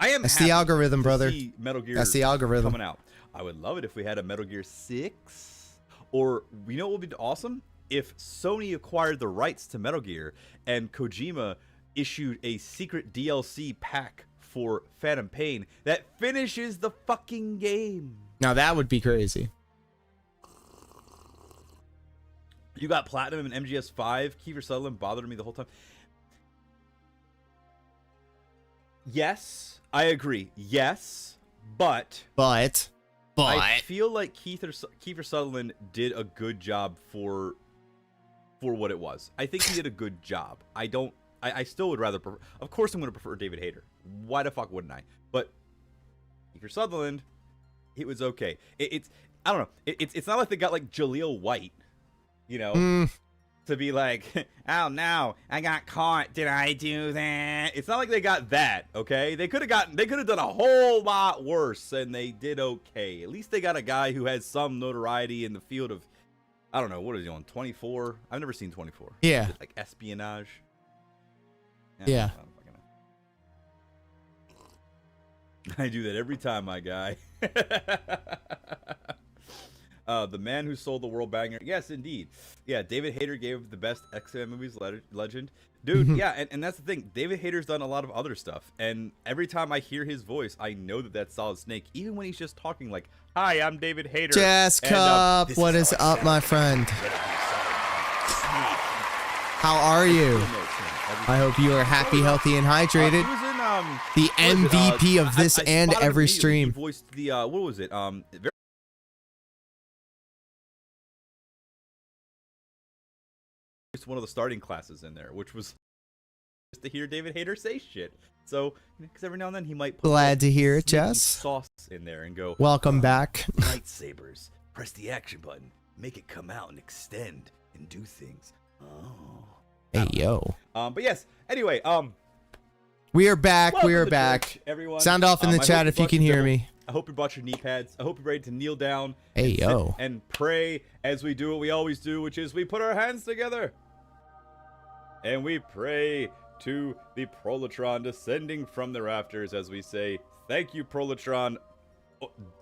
I am That's happy the algorithm, to brother. see Metal Gear That's the algorithm coming out. I would love it if we had a Metal Gear 6. Or, you know what would be awesome? If Sony acquired the rights to Metal Gear and Kojima issued a secret DLC pack for Phantom Pain that finishes the fucking game. Now that would be crazy. You got Platinum and MGS5. Kiefer Sutherland bothered me the whole time. Yes, I agree. Yes, but I feel like Kiefer Sutherland did a good job for what it was. I think he did a good job. I still would rather prefer. Of course, I'm going to prefer David Hayter. Why the fuck wouldn't I? But Kiefer Sutherland, it was okay. It's I don't know. It's not like they got like Jaleel White. You know, to be like, oh no, I got caught. Did I do that? It's not like they got that. Okay, they could have done a whole lot worse, and they did okay. At least they got a guy who has some notoriety in the field of, I don't know, what is he on? 24? I've never seen 24. Yeah. Is it like espionage. Yeah. I do that every time, my guy. The Man Who Sold the World banger. Yes, indeed. Yeah, David Hayter gave the best X-Men movies legend. Dude, yeah, and that's the thing. David Hayter's done a lot of other stuff. And every time I hear his voice, I know that that's Solid Snake. Even when he's just talking like, hi, I'm David Hayter. Jazz Cup, what is up, my friend? How are you? I hope you are happy, healthy, and hydrated. He was in, the MVP of this and every stream. He voiced the, what was it? One of the starting classes in there, which was just to hear David Hayter say shit. So, because every now and then he might put glad to hear it, sneaky Jess. Sauce in there and go, welcome back. Lightsabers. Press the action button. Make it come out and extend and do things. Oh. Hey yo. But yes. Anyway. We are back. We are back. Church, everyone. Sound off in the chat if you can hear me. I hope you brought your knee pads. I hope you're ready to kneel down. Hey and yo. And pray as we do what we always do, which is we put our hands together. And we pray to the Proletron descending from the rafters as we say, thank you, Proletron.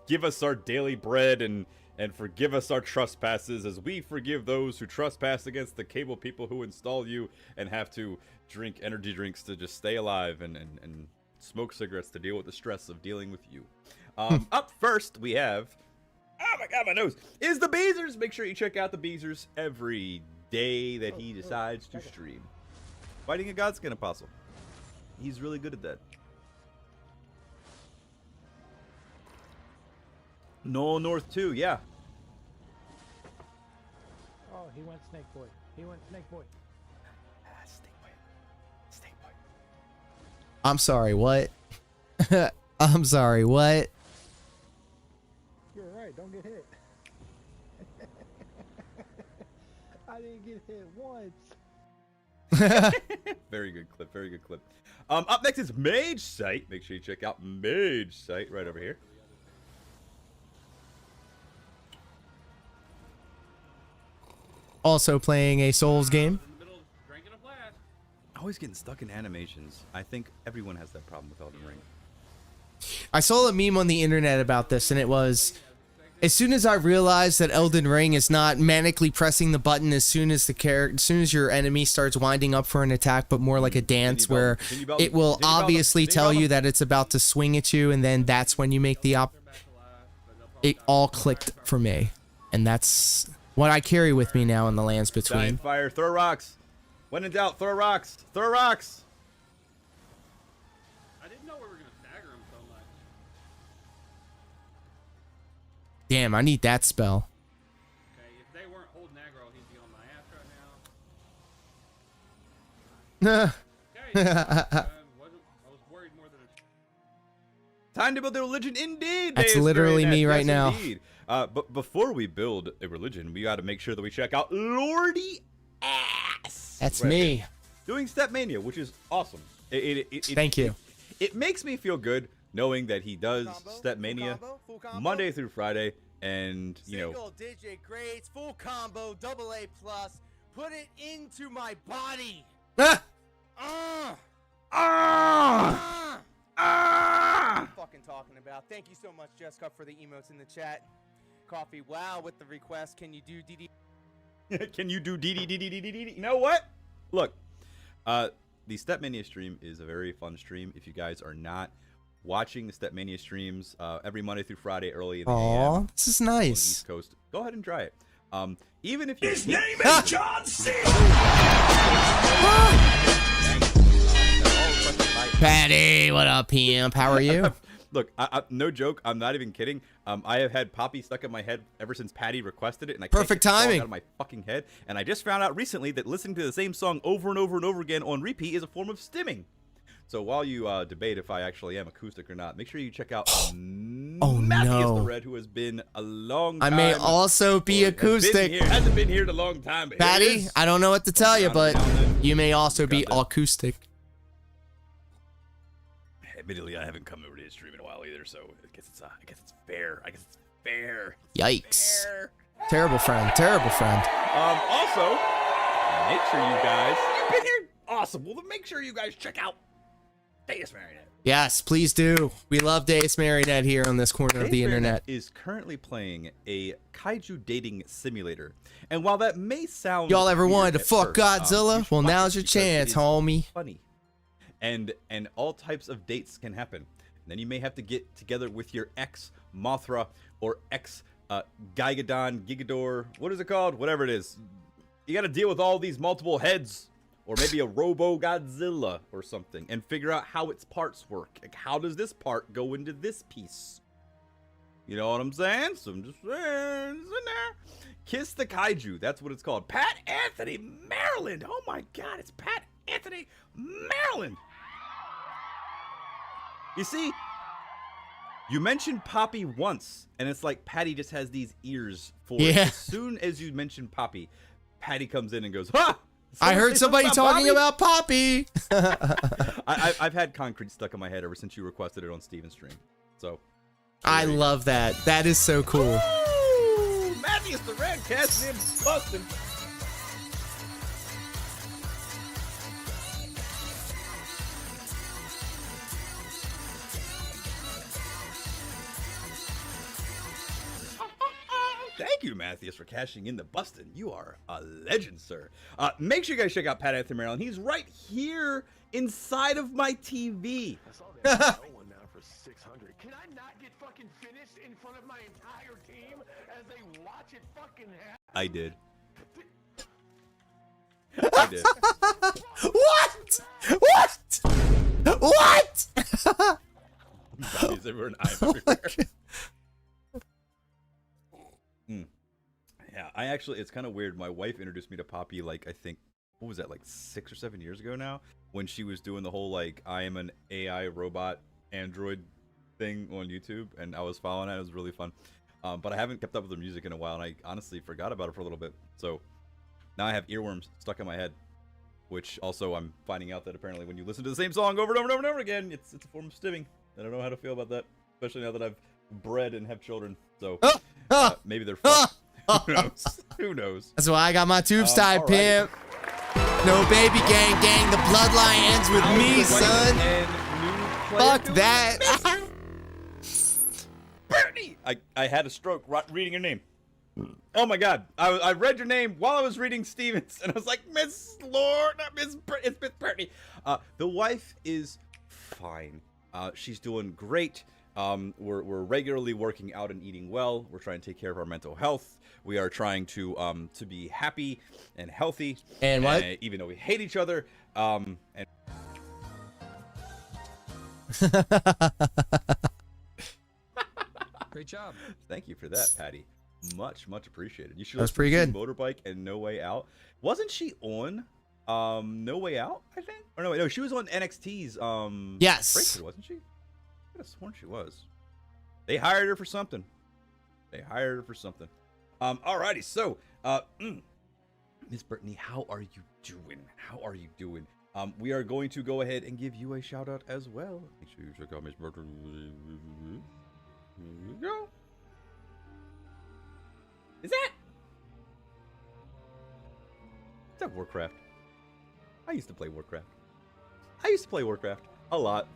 Give us our daily bread and forgive us our trespasses as we forgive those who trespass against the cable people who install you and have to drink energy drinks to just stay alive and smoke cigarettes to deal with the stress of dealing with you. Up first, we have, oh my god, my nose, is the Beezers. Make sure you check out the Beezers every day that he decides to stream. Fighting a Godskin Apostle. He's really good at that. No North 2, yeah. Oh, he went Snake Boy. He went Snake Boy. Snake Boy. Snake Boy. I'm sorry, what? I'm sorry, what? You're right, don't get hit. I didn't get hit once. Very good clip, very good clip. Up next is Mage Sight. Make sure you check out Mage Sight right over here. Also playing a Souls game. Always getting stuck in animations. I think everyone has that problem with Elden Ring. I saw a meme on the internet about this, and it was, as soon as I realized that Elden Ring is not manically pressing the button as soon as your enemy starts winding up for an attack, but more like a dance where it will obviously tell you that it's about to swing at you, and then that's when you make the it all clicked for me, and that's what I carry with me now in the lands between. Dying fire, throw rocks. When in doubt, throw rocks. Throw rocks. I didn't know we were gonna stagger him so much. Damn, I need that spell. Okay, if they weren't holding aggro, he'd be on my ass right now. Okay. I was worried more than a... Time to build a religion, indeed. That's Deus literally Marionette. me right Yes, now. Indeed. But before we build a religion, we got to make sure that we check out Lordy Ass. That's right me. here. Doing Stepmania, which is awesome. Thank you. It makes me feel good knowing that he does Stepmania Monday through Friday, and you know. Single digit grades, full combo, double A plus. Put it into my body. I'm fucking talking about. Thank you so much, Jessica, for the emotes in the chat. Coffee, wow, with the request. Can you do DD? Can you do DD? You know what? Look, the Stepmania stream is a very fun stream. If you guys are not watching the Stepmania streams every Monday through Friday early in the AM, This is on the nice. East Coast, go ahead and try it. Even if you His name is John C. Patty, what up, pimp? How are you? Look, no joke. I'm not even kidding. I have had Poppy stuck in my head ever since Patty requested it, and I Perfect can't get the song timing. out of my fucking head. And I just found out recently that listening to the same song over and over and over again on repeat is a form of stimming. So while you debate if I actually am acoustic or not, make sure you check out Matthew the Red, who has been a long I time. may also be acoustic. Hasn't been here in a long time. But Patty, here it is. I don't know what to tell you, but you may also be Got that. acoustic. Admittedly, I haven't come over to his stream in a while either, so I guess it's fair. I guess it's fair. Yikes. Fair. Terrible friend. Terrible friend. Also, make sure you guys. You've been here. Awesome. Well, then make sure you guys check out Deus Marionette. Yes, please do. We love Deus Marionette here on this corner of the internet. Is currently playing a kaiju dating simulator, and while that may sound Y'all ever weird wanted to at fuck first, Godzilla? you should Well, watch now's it your because it chance, is homie. Funny, and all types of dates can happen. And then you may have to get together with your ex Mothra or ex Gigador. What is it called? Whatever it is. You got to deal with all these multiple heads, or maybe a Robo Godzilla or something, and figure out how its parts work. Like, how does this part go into this piece? You know what I'm saying? So I'm just saying, it's in there. Kiss the Kaiju. That's what it's called. Pat Anthony, Maryland. Oh my God, it's Pat Anthony, Maryland. You see, you mentioned Poppy once, and it's like Patty just has these ears for it. As soon as you mention Poppy, Patty comes in and goes, "Ha! I heard somebody talking about Poppy." I've had concrete stuck in my head ever since you requested it on Steven's stream. So I love that. That is so cool. Ooh, Matthews the Red casting in busting. Thank you, Matthews, for cashing in the Bustin'. You are a legend, sir. Make sure you guys check out Pat Anthony Maryland. He's right here inside of my TV. I saw that one now for 600. Can I not get fucking finished in front of my entire team as they watch it fucking happen? I did. I did. What? What? Bodies everywhere and I'm everywhere. Yeah, I actually, it's kind of weird. My wife introduced me to Poppy, like, I think, what was that, like 6 or 7 years ago now? When she was doing the whole, like, I am an AI robot android thing on YouTube, and I was following it. It was really fun. But I haven't kept up with her music in a while, and I honestly forgot about it for a little bit. So now I have earworms stuck in my head, which also I'm finding out that apparently when you listen to the same song over and over and over and over again, it's a form of stimming. I don't know how to feel about that, especially now that I've bred and have children. So maybe they're fucked. Who knows? Who knows? That's why I got my tubes tied, pimp. No baby gang gang. The bloodline ends with me, son. Fuck that. Bernie! I had a stroke reading your name. Oh my God. I read your name while I was reading Stevens, and I was like, Miss Lord, it's Miss Bernie. The wife is fine. She's doing great. We're regularly working out and eating well. We're trying to take care of our mental health. We are trying to be happy and healthy. And what? Even though we hate each other. And Great job. Thank you for that, Patty. Much appreciated. You should That was listen pretty to good. Motorbike and No Way Out. Wasn't she on No Way Out, I think? Or no, she was on NXT's Yes. Breakthrough, wasn't she? I could have sworn she was. They hired her for something. Alrighty, so Miss Brittany, how are you doing? We are going to go ahead and give you a shout out as well. Make sure you check out Miss Brittany. Here you go. Is that Warcraft? I used to play Warcraft a lot.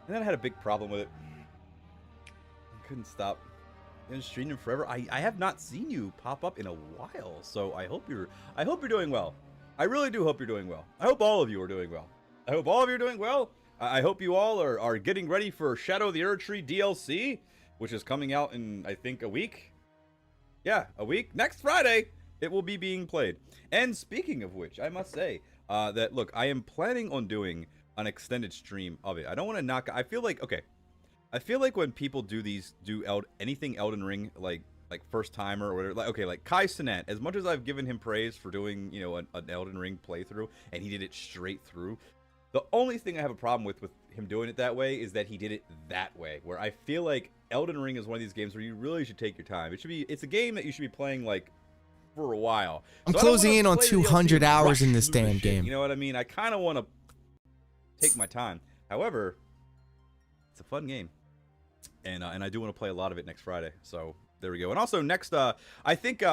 And then I had a big problem with it. I couldn't stop. Been streaming forever. I have not seen you pop up in a while, so I hope you're doing well. I really do hope you're doing well. I hope all of you are doing well. I hope you all are getting ready for Shadow of the Erdtree DLC, which is coming out in, I think, a week. Yeah, a week. Next Friday, it will be being played. And speaking of which, I must say that, look, I am planning on doing an extended stream of it. I don't want to knock... I feel like when people do anything Elden Ring, like first timer or whatever, like Kai Cenat, as much as I've given him praise for doing, an Elden Ring playthrough, and he did it straight through, the only thing I have a problem with him doing it that way is that he did it that way, where I feel like Elden Ring is one of these games where you really should take your time. It's a game that you should be playing, like, for a while. I'm So I don't closing wanna in on play the 200 DLC hours in rush this through the damn shit, game. You know what I mean? I kind of want to take my time. However, it's a fun game. And I do want to play a lot of it next Friday. So there we go. And also next, I think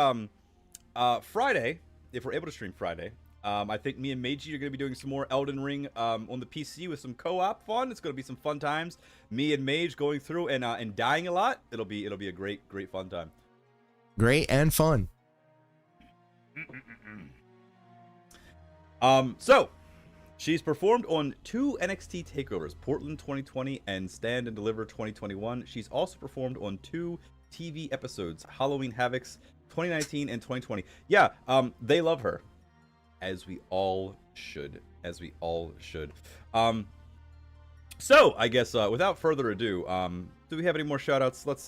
Friday, if we're able to stream Friday, I think me and Meiji are going to be doing some more Elden Ring on the PC with some co-op fun. It's going to be some fun times. Me and Mage going through and dying a lot. It'll be a great fun time. Great and fun. So she's performed on 2 NXT takeovers, Portland 2020 and Stand and Deliver 2021. She's also performed on 2 TV episodes, Halloween Havocs 2019 and 2020. Yeah, they love her, as we all should. So I guess without further ado, do we have any more shout-outs? Let's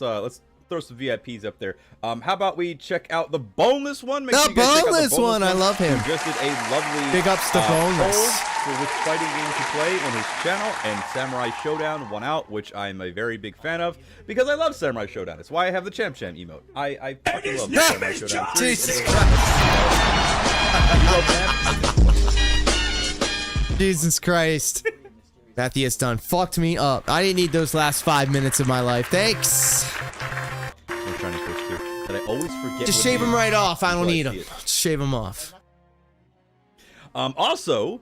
throw some VIPs up there. How about we check out the boneless one? Make sure you guys check out the boneless one. I love him. He just did a lovely Big ups to boneless. poll for which fighting game to play on his channel, and Samurai Showdown won out, which I'm a very big fan of because I love Samurai Showdown. It's why I have the Champ emote. I fucking love Samurai Showdown. Jesus Christ. Jesus Christ. Matthias done fucked me up. I didn't need those last 5 minutes of my life. Thanks. I'm trying to push through, but I always forget. Just what shave it them is right off. I don't until need them. see it. Just shave them off. Also,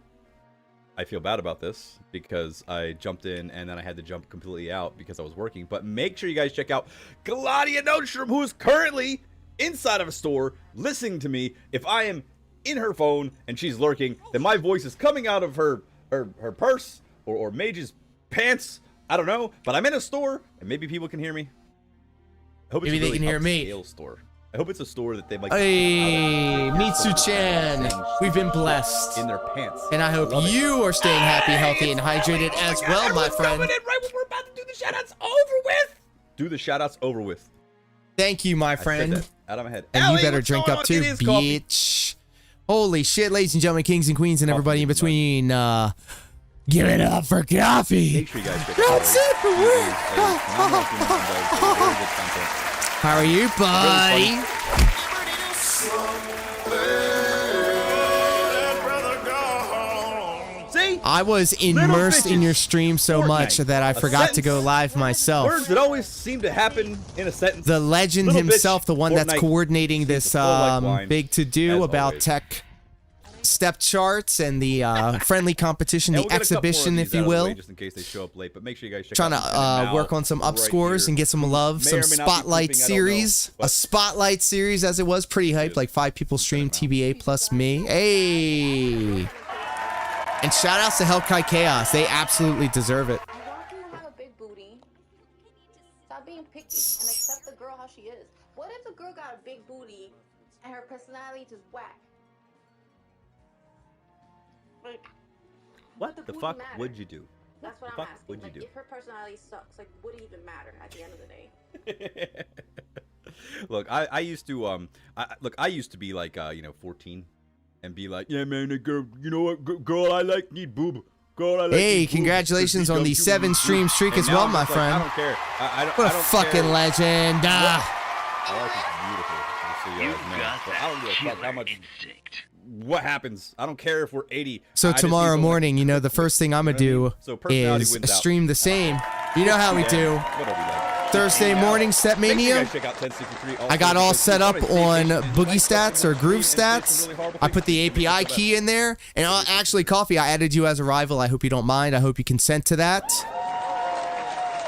I feel bad about this because I jumped in and then I had to jump completely out because I was working. But make sure you guys check out Gladia Notstrom, who is currently inside of a store listening to me. If I am in her phone and she's lurking, then my voice is coming out of her purse or Mage's pants. I don't know, but I'm in a store and maybe people can hear me. I hope Maybe they can hear me. Store. I hope it's a store that they like. Hey, Mitsu-chan, we've been blessed. In their pants. And I hope you are staying happy, healthy, and hydrated as well, my friend. Coming in right when we're about to do the shoutouts over with. Do the shoutouts over with. Thank you, my I said friend. that out of my head. And Allie, you better what's drink going up on? too, It is coffee. bitch. Holy shit, ladies and gentlemen, kings and queens, and everybody in between. Give it up for coffee. Make sure you guys check That's it. How are you, buddy? See? I was immersed in your stream so much that I forgot to go live myself. Words that always seem to happen in a sentence. The legend Little himself, bitch, the one that's Fortnite coordinating seems this to flow like wine, big to-do as about always. tech step charts and the friendly competition, And the we'll get a couple more of exhibition, these if you out of the will. way just in case they show up late, but make sure you guys check Trying out to work on some up right scores here. and get some love, May some or may not be spotlight pooping, I don't know, series, but- a spotlight series as it was, pretty hyped, like 5 people streamed TBA plus me. Hey! And shout outs to Hellkite Chaos, they absolutely deserve it. You want him to have a big booty. Stop being picky and accept the girl how she is. What if the girl got a big booty and her personality just whack? Like, What the the booty fuck matter? would you do? That's what Fuck, I'm asking. what'd Like, you do? if her personality sucks, like, would it even matter at the end of the day? Look, I used to I used to be like 14 and be like, yeah man, girl, you know what, girl I like need boob. Girl, I like Hey, need boob. congratulations on the BW 7 stream streak And as now well, I'm my just like, friend. I don't care. I What a don't fucking care. legend. My life is beautiful. Just so you guys know. But I don't give a fuck how much. What happens? I don't care if we're 80. So I just need tomorrow something morning, you know, the first thing I'm going to do So personality is wins out. stream the same. You know how we do. Whatever you like. Thursday morning, Set Make sure you Mania. guys check out 1063 also, I got all because set up somebody on staycation and Boogie like Stats something or Groove and say some Stats. really horrible I put the things, API key in there. And actually, Coffee, I added you as a rival. I hope you don't mind. I hope you consent to that.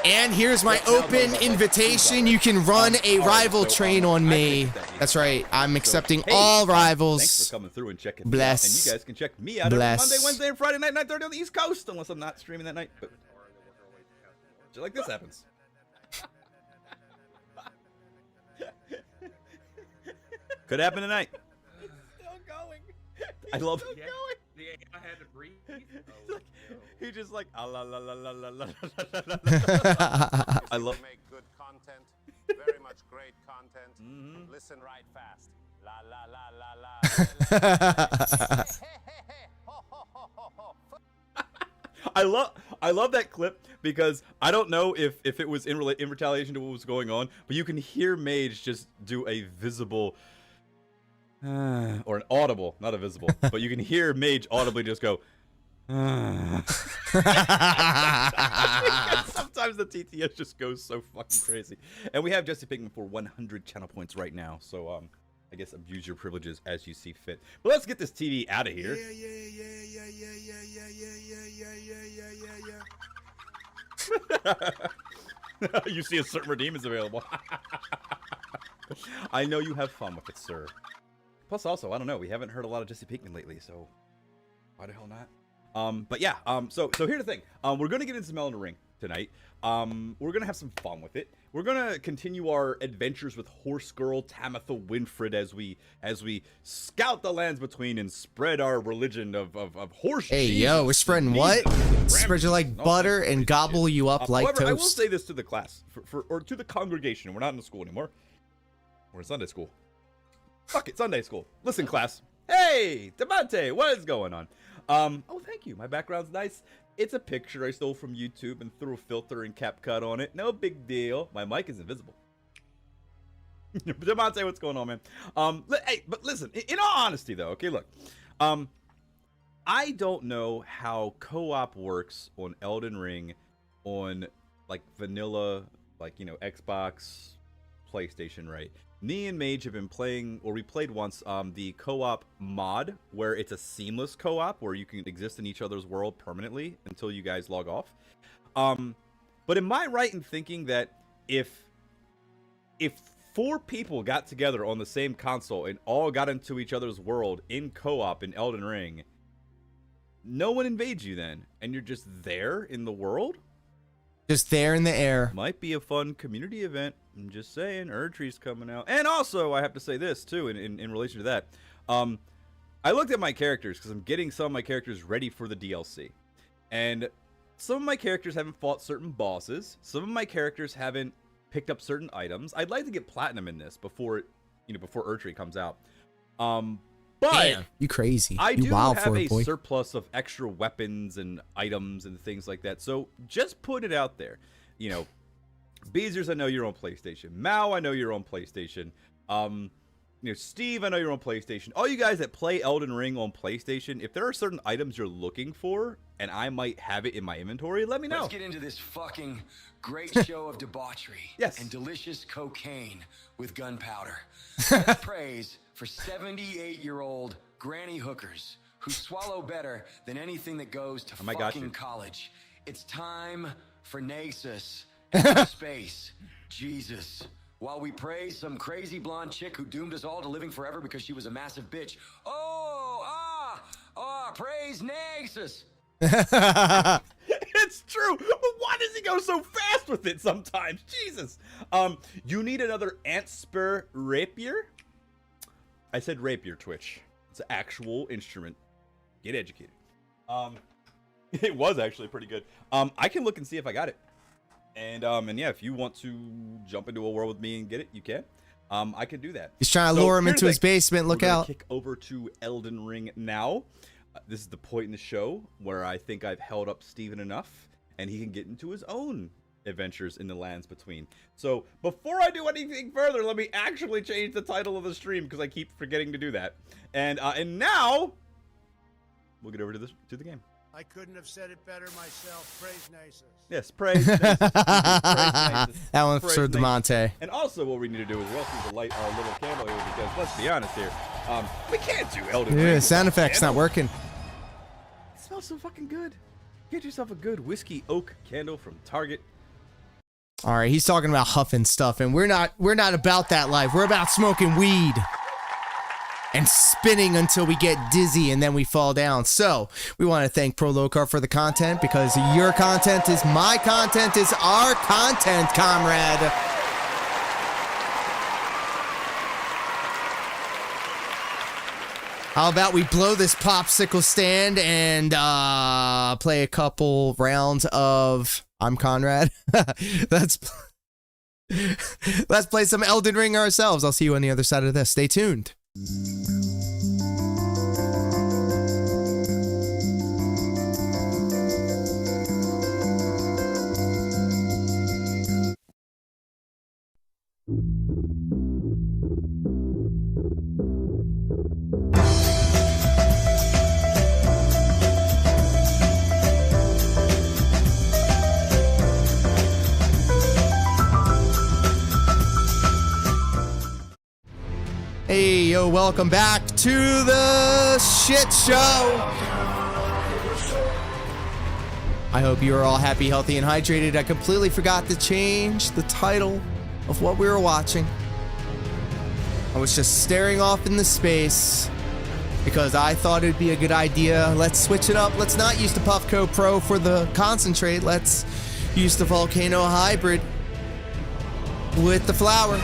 And here's my open invitation. You can run a rival train on me. That's right. I'm accepting all rivals. Thanks for coming through and checking Bless. me out. And you guys can check me out every Bless. Monday, Wednesday, and Friday night, 9:30 on the East Coast, unless I'm not streaming that night. But shit like this happens. Could happen tonight. It's still going. I love Still it. going. The AI had to breathe. He just like ah, la la la la la la la. I love. Make good content, very much great content. Listen right fast. La la la la la. I love that clip because I don't know if it was in retaliation to what was going on, but you can hear Mage just do a visible or an audible, not a visible, but you can hear Mage audibly just go. Sometimes the TTS just goes so fucking crazy. And we have Jesse Pinkman for 100 channel points right now, so I guess abuse your privileges as you see fit. But let's get this TV out of here. You see a certain redeem is available. I know you have fun with it, sir. Plus, also, I don't know. We haven't heard a lot of Jesse Pinkman lately, so why the hell not? But yeah. So here's the thing. We're gonna get into some Elden Ring tonight. We're gonna have some fun with it. We're gonna continue our adventures with Horse Girl Tamitha Winfred as we scout the lands between and spread our religion of horse. Hey, Jesus yo, we're spreading what? Spread you like butter and gobble you up like however, I will toast. say this to the class, or to the congregation. We're not in the school anymore. We're in Sunday school. Fuck it, Sunday school. Listen, class. Hey, Devante, what is going on? Oh, thank you. My background's nice. It's a picture I stole from YouTube and threw a filter and CapCut on it. No big deal. My mic is invisible. Devante, what's going on, man? Hey, but listen, in all honesty, though, okay, look. I don't know how co-op works on Elden Ring on, like, vanilla, like, you know, Xbox, PlayStation, right? Me and Mage have been playing, or we played once, the co-op mod, where it's a seamless co-op, where you can exist in each other's world permanently until you guys log off. But am I right in thinking that if 4 people got together on the same console and all got into each other's world in co-op in Elden Ring, no one invades you then, and you're just there in the world? Just there in the air. Might be a fun community event. I'm just saying, Erdtree's coming out. And also, I have to say this, too, in relation to that. I looked at my characters, because I'm getting some of my characters ready for the DLC. And some of my characters haven't fought certain bosses. Some of my characters haven't picked up certain items. I'd like to get Platinum in this before Erdtree comes out. But damn, you crazy. I You do wild have for a it, boy. surplus of extra weapons and items and things like that. So just put it out there. You know, Beezers, I know you're on PlayStation. Mao, I know you're on PlayStation. You know, Steve, I know you're on PlayStation. All you guys that play Elden Ring on PlayStation, if there are certain items you're looking for and I might have it in my inventory, let me know. Let's get into this fucking great show of debauchery and delicious cocaine with gunpowder. Let's praise for 78-year-old granny hookers who swallow better than anything that goes to fucking college. It's time for Nasus and space. Jesus. While we praise some crazy blonde chick who doomed us all to living forever because she was a massive bitch. Praise Nasus. It's true, but why does he go so fast with it sometimes? Jesus. You need another ant spur rapier? I said rapier, Twitch. It's an actual instrument. Get educated. It was actually pretty good. I can look and see if I got it. And yeah, if you want to jump into a world with me and get it, you can. I can do that. He's trying to lure him into his basement. Look out. Kick over to Elden Ring now. This is the point in the show where I think I've held up Steven enough, and he can get into his own adventures in the lands between. So before I do anything further, let me actually change the title of the stream because I keep forgetting to do that. And now we'll get over to the game. I couldn't have said it better myself. Praise Nasus. Yes, praise Nasus. That one's for DeMonte. And also what we need to do is we also need to light our little candle here because let's be honest here, we can't do Elden Ring. Yeah, sound effect's not working. It smells so fucking good. Get yourself a good whiskey oak candle from Target. All right, he's talking about huffing stuff, and we're not about that life. We're about smoking weed and spinning until we get dizzy and then we fall down. So we want to thank Pro Locar for the content because your content is my content is our content, comrade. How about we blow this popsicle stand and play a couple rounds of I'm Conrad. Let's play some Elden Ring ourselves. I'll see you on the other side of this. Stay tuned. Hey, yo, welcome back to the shit show. I hope you are all happy, healthy, and hydrated. I completely forgot to change the title of what we were watching. I was just staring off into space because I thought it'd be a good idea. Let's switch it up. Let's not use the Puffco Pro for the concentrate. Let's use the Volcano Hybrid with the flower.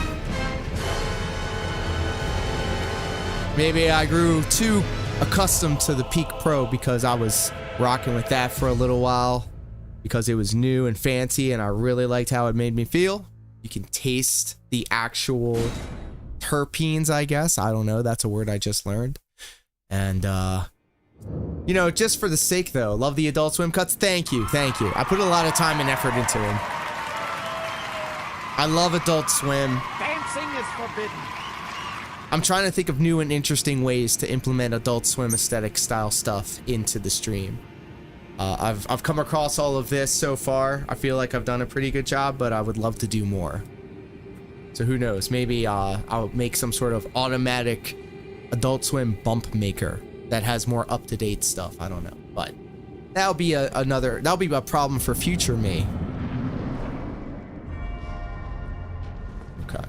Maybe I grew too accustomed to the Peak Pro because I was rocking with that for a little while because it was new and fancy and I really liked how it made me feel. You can taste the actual terpenes, I guess. I don't know. That's a word I just learned. And, you know, just for the sake, though, love the Adult Swim cuts. Thank you. Thank you. I put a lot of time and effort into them. I love Adult Swim. Dancing is forbidden. I'm trying to think of new and interesting ways to implement Adult Swim aesthetic style stuff into the stream. I've come across all of this so far. I feel like I've done a pretty good job, but I would love to do more. So who knows? Maybe I'll make some sort of automatic Adult Swim bump maker that has more up-to-date stuff. I don't know, but that'll be that'll be a problem for future me. Okay.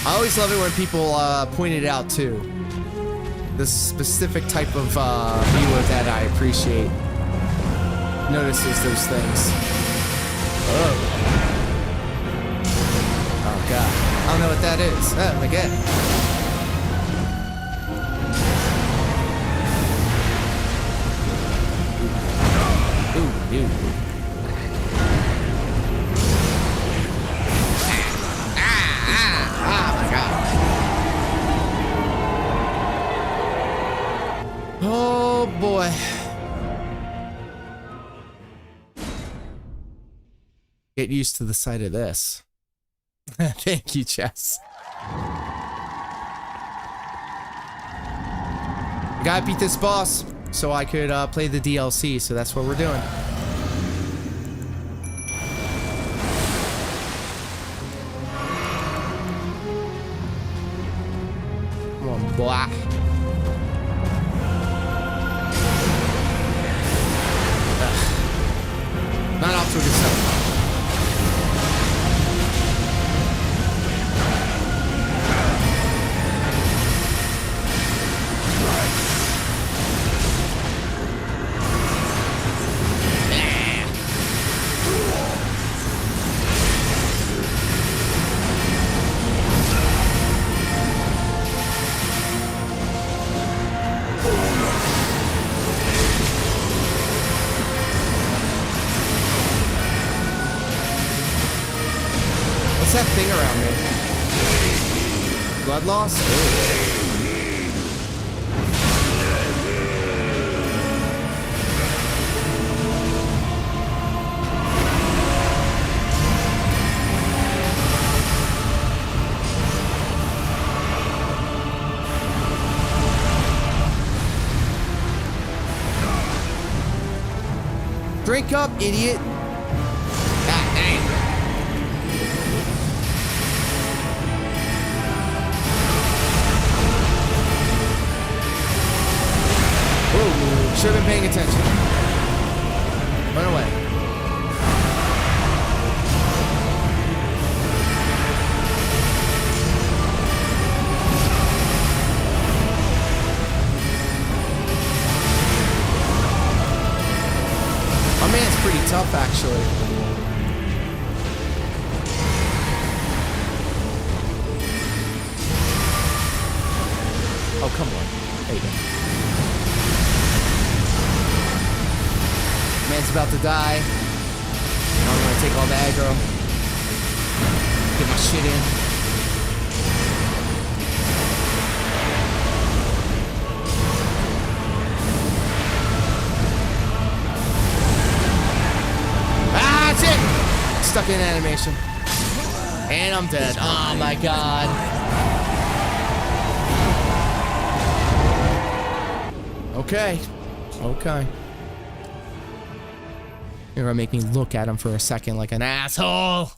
I always love it when people point it out too. This specific type of viewer that I appreciate notices those things. Oh god. I don't know what that is. Oh, again. Ooh. Oh boy. Get used to the sight of this. Thank you, Chess. I gotta beat this boss so I could play the DLC, so that's what we're doing. Come on, boy. Not off to a good start. What's that thing around me? Blood loss? Ooh. Drink up, idiot. God dang. Whoa, should have been paying attention. Run away. My man's pretty tough, actually. Oh, come on. There you go. Man's about to die. I'm gonna take all the aggro. Get my shit in. That's it! Stuck in animation. And I'm dead. Oh my god. Okay. Okay. You're gonna make me look at him for a second like an asshole.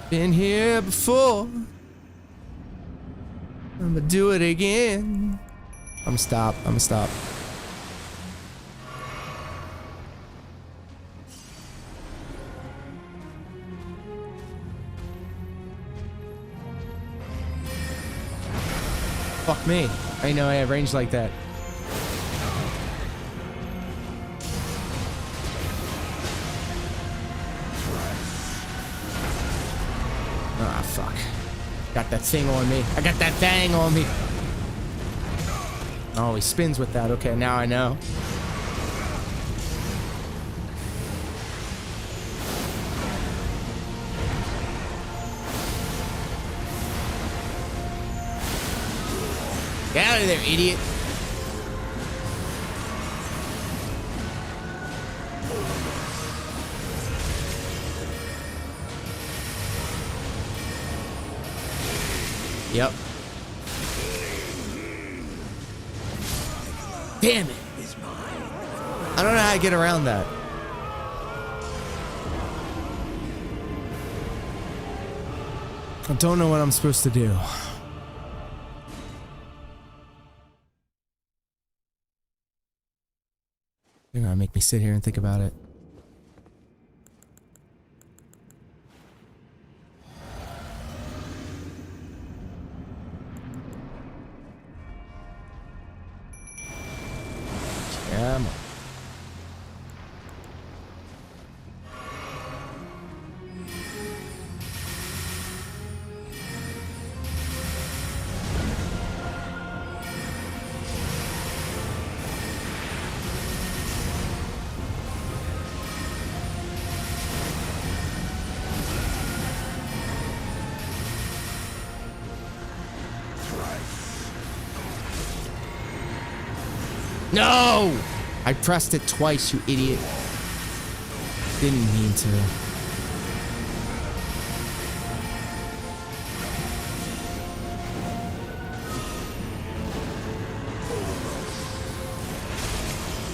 Been here before. I'm gonna do it again. I'm gonna stop. I'm gonna stop. Fuck me. I didn't know I had range like that. Ah, fuck. Got that thing on me. I got that thing on me. Oh, he spins with that. Okay, now I know. Get out of there, idiot. Yep. Damn it. I don't know how to get around that. I don't know what I'm supposed to do. You're gonna make me sit here and think about it. Come on. No! I pressed it twice, you idiot. Didn't mean to.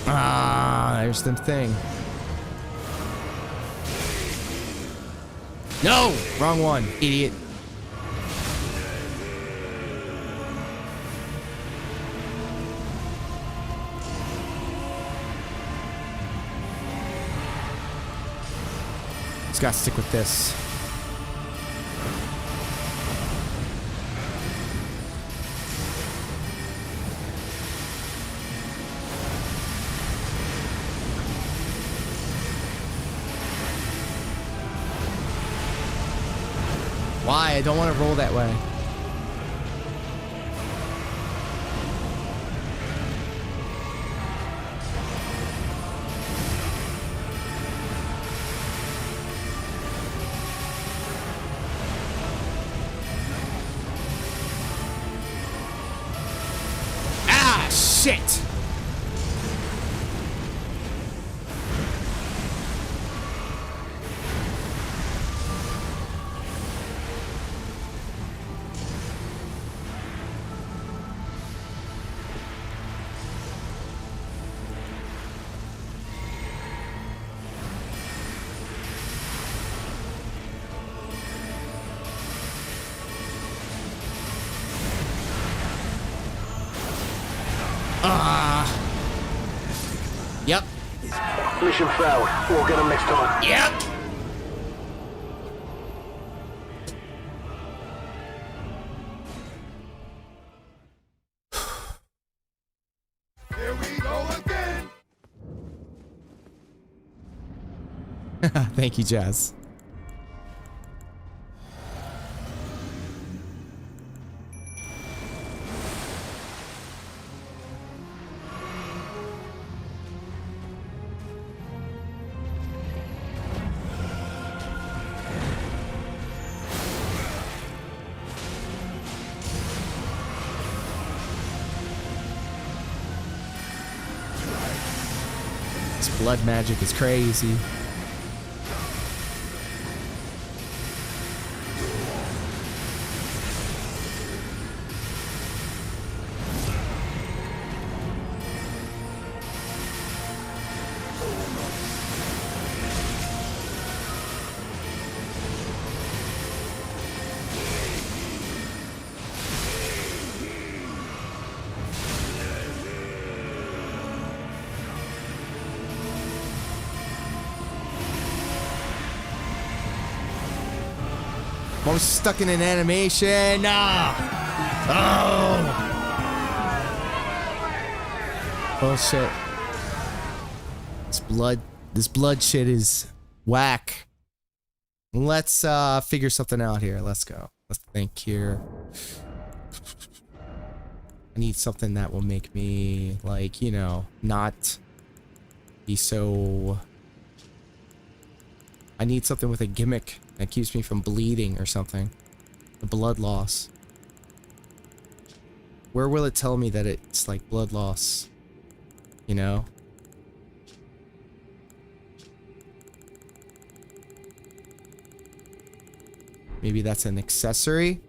Ah, there's the thing. No! Wrong one, idiot. Gotta stick with this. Why? I don't want to roll that way. shit. Yep. Mission failed. We'll get them next time. Yep. Here we go again. Thank you, Jazz. This blood magic is crazy. I was stuck in an animation. Oh shit. This blood shit is whack. Let's figure something out here. Let's go. Let's think here. I need something that will make me, like, you know, not be so... I need something with a gimmick that keeps me from bleeding or something. The blood loss. Where will it tell me that it's like blood loss? You know? Maybe that's an accessory?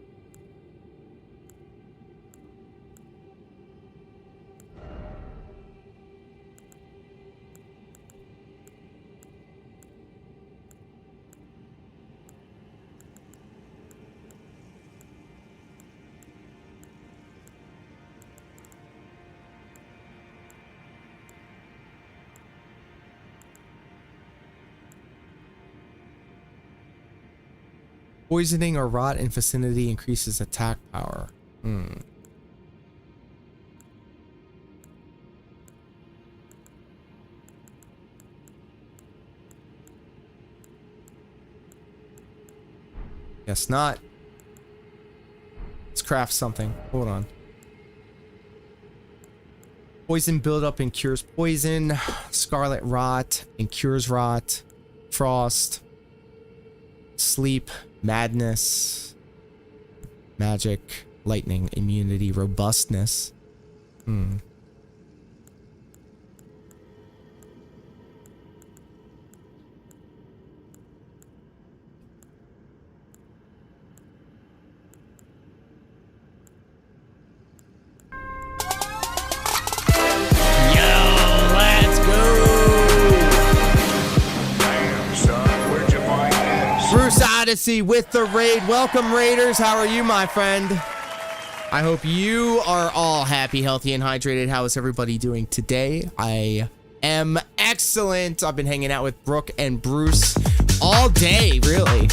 Poisoning or rot in vicinity increases attack power. Guess not. Let's craft something. Hold on. Poison buildup and cures poison. Scarlet rot and cures rot. Frost. Sleep. Madness. Magic. Lightning. Immunity. Robustness. Odyssey with the raid. Welcome, Raiders. How are you, my friend? I hope you are all happy, healthy, and hydrated. How is everybody doing today? I am excellent. I've been hanging out with Brooke and Bruce all day, really.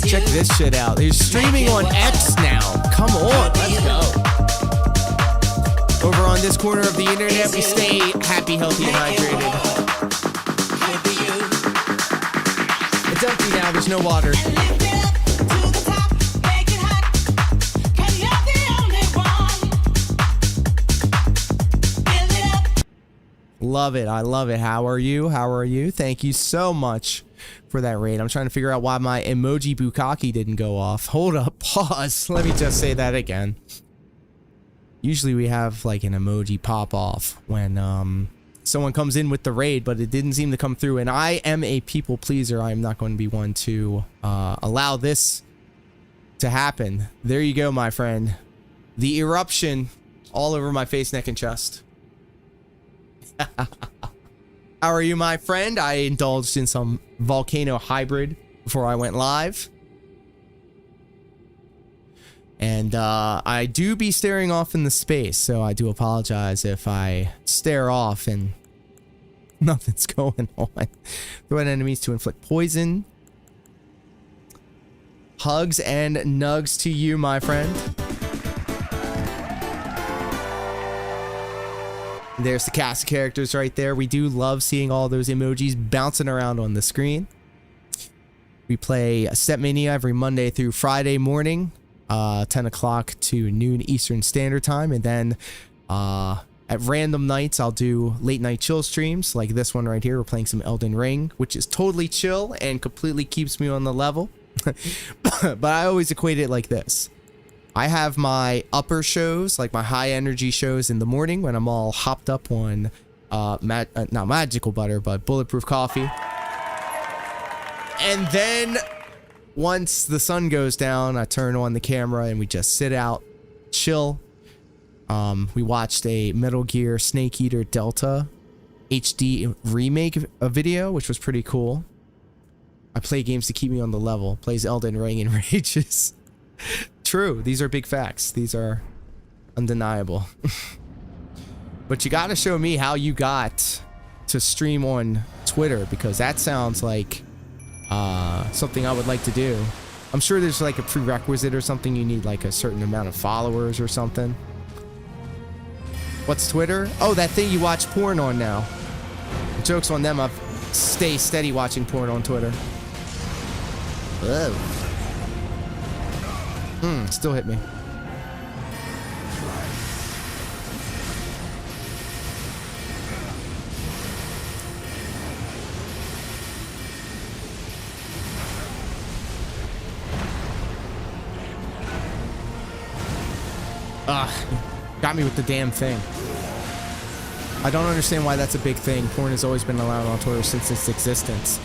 Check this shit out. They're streaming on X now. Come on, let's go. Over on this corner of the internet, we stay happy, healthy, and hydrated. It's empty now, there's no water. Love it, I love it. How are you? How are you? Thank you so much for that raid. I'm trying to figure out why my emoji bukkake didn't go off. Hold up, pause. Let me just say that again. Usually we have like an emoji pop off when someone comes in with the raid, but it didn't seem to come through. And I am a people pleaser. I'm not going to be one to allow this to happen. There you go, my friend. The eruption all over my face, neck, and chest. How are you, my friend? I indulged in some volcano hybrid before I went live. And I do be staring off in the space, so I do apologize if I stare off and nothing's going on. Threat enemies to inflict poison. Hugs and nugs to you, my friend. There's the cast of characters right there. We do love seeing all those emojis bouncing around on the screen. We play Stepmania every Monday through Friday morning. 10 o'clock to noon Eastern Standard Time. And then at random nights, I'll do late night chill streams like this one right here. We're playing some Elden Ring, which is totally chill and completely keeps me on the level. But I always equate it like this. I have my upper shows, like my high energy shows in the morning when I'm all hopped up on, not magical butter, but bulletproof coffee. And then once the sun goes down, I turn on the camera and we just sit out, chill. We watched a Metal Gear Snake Eater Delta HD remake video, which was pretty cool. I play games to keep me on the level. Plays Elden Ring and rages. True, these are big facts. These are undeniable. But you gotta show me how you got to stream on Twitter, because that sounds like something I would like to do. I'm sure there's like a prerequisite or something. You need like a certain amount of followers or something. What's Twitter? Oh, that thing you watch porn on now. The joke's on them. I stay steady watching porn on Twitter. Whoa. Still hit me. Got me with the damn thing. I don't understand why that's a big thing. Porn has always been allowed on Twitter since its existence.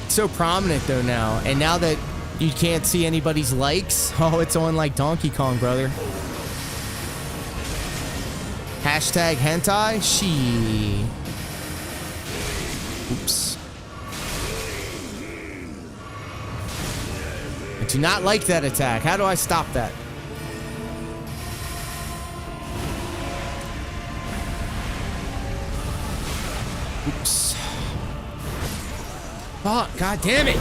It's so prominent though now, and now that you can't see anybody's likes, oh, it's on like Donkey Kong, brother. Hashtag hentai? She. Oops. I do not like that attack. How do I stop that? Oops. Oh, god damn it!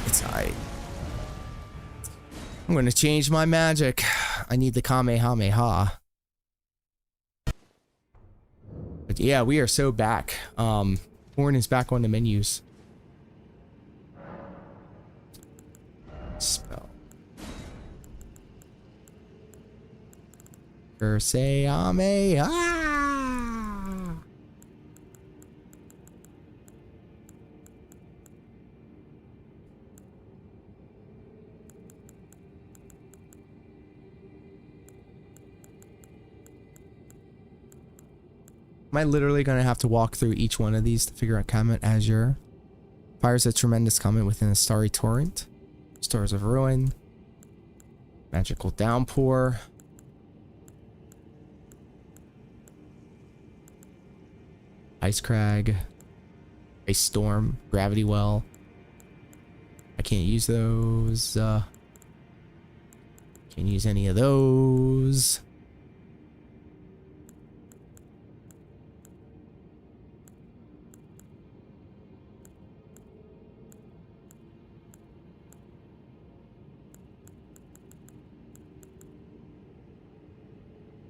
It's alright. I'm gonna change my magic. I need the Kamehameha. But yeah, we are so back. Porn is back on the menus. Spell. Kurseame. Am I literally going to have to walk through each one of these to figure out Comet Azure? Fires a tremendous comet within a starry torrent. Stars of Ruin. Magical Downpour. Ice Crag. Ice Storm. Gravity Well. I can't use those. Can't use any of those.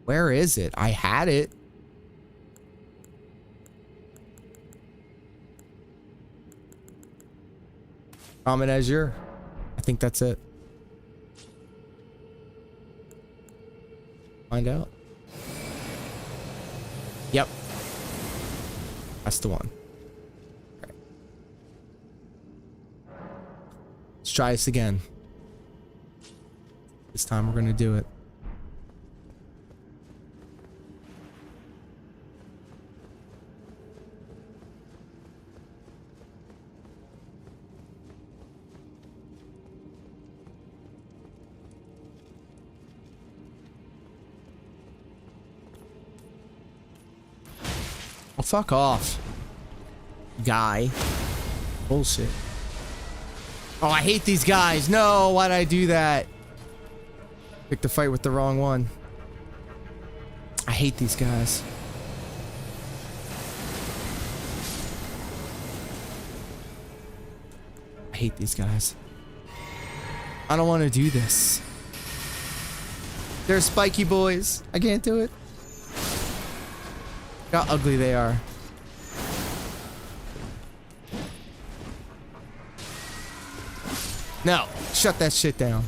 Where is it? I had it. Comet Azure. I think that's it. Find out. Yep. That's the one. Okay. Let's try this again. This time we're gonna do it. Oh, fuck off. Guy. Bullshit. Oh, I hate these guys. No, why'd I do that? Picked the fight with the wrong one. I hate these guys. I hate these guys. I don't want to do this. They're spiky boys. I can't do it. Look how ugly they are. No, shut that shit down.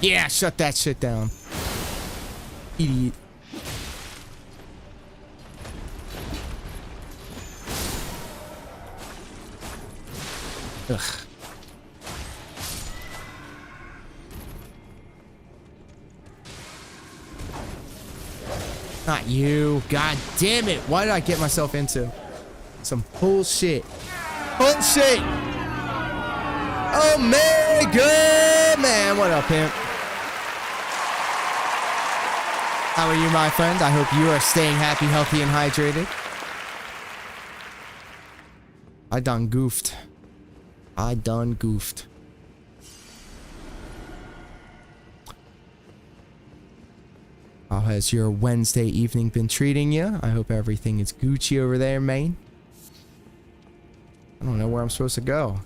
Yeah, shut that shit down. Idiot. Ugh. Not you. God damn it. Why did I get myself into some bullshit? Bullshit. Omega man. What up, pimp? How are you, my friend? I hope you are staying happy, healthy, and hydrated. I done goofed. I done goofed. How has your Wednesday evening been treating you? I hope everything is Gucci over there, man. I don't know where I'm supposed to go.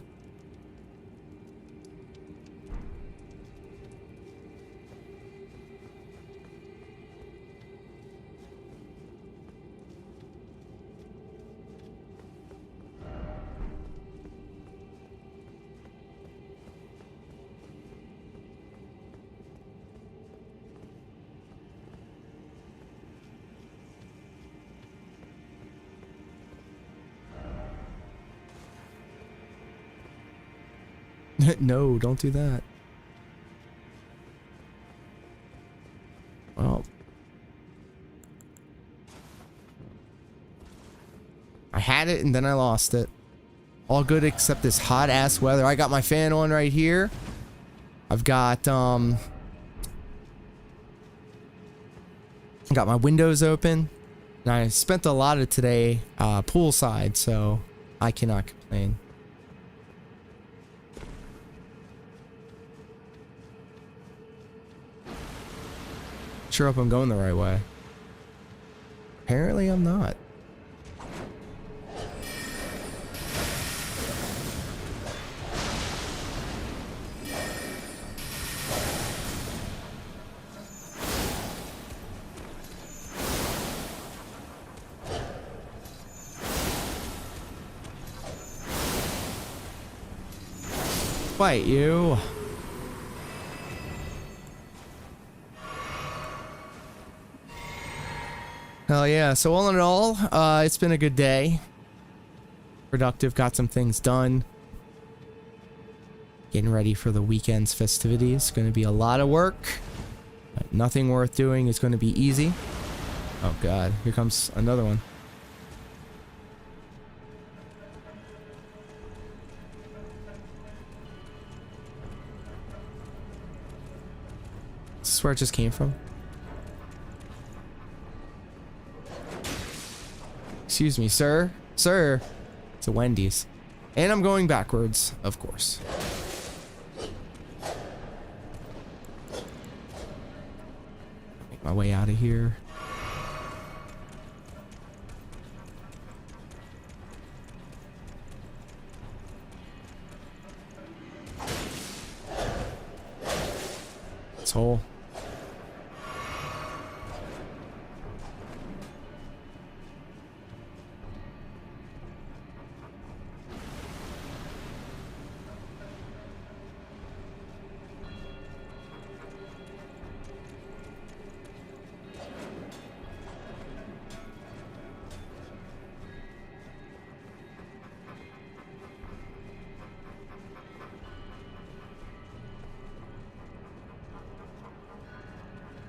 No, don't do that. Well, I had it and then I lost it. All good except this hot ass weather. I got my fan on right here. I've got my windows open. And I spent a lot of today poolside, so I cannot complain. Sure hope I'm going the right way. Apparently I'm not. Fight you. Hell yeah. So all in all, it's been a good day. Productive, got some things done. Getting ready for the weekend's festivities. Going to be a lot of work. But nothing worth doing is going to be easy. Oh god, here comes another one. Is this where it just came from? Excuse me, sir. Sir. It's a Wendy's. And I'm going backwards, of course. Make my way out of here. This hole.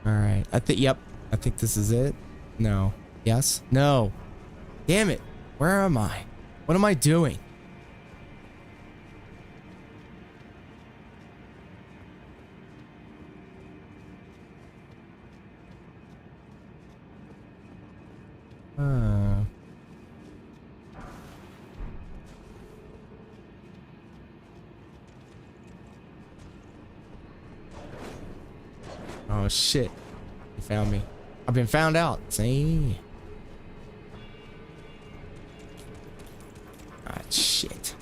Alright. Yep. I think this is it. No. Yes? No. Damn it. Where am I? What am I doing? Oh shit. You found me. I've been found out. See? Ah, shit.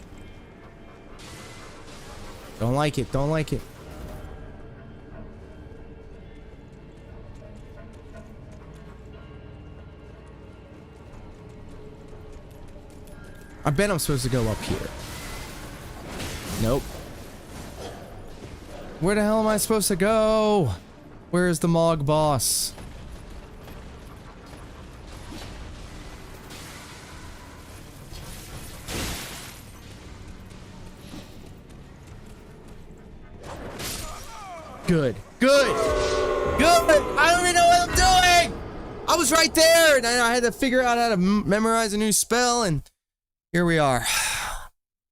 Don't like it. Don't like it. I bet I'm supposed to go up here. Nope. Where the hell am I supposed to go? Where's the Mog boss? Good. Good. Good. I don't even know what I'm doing. I was right there, and I had to figure out how to memorize a new spell, and here we are.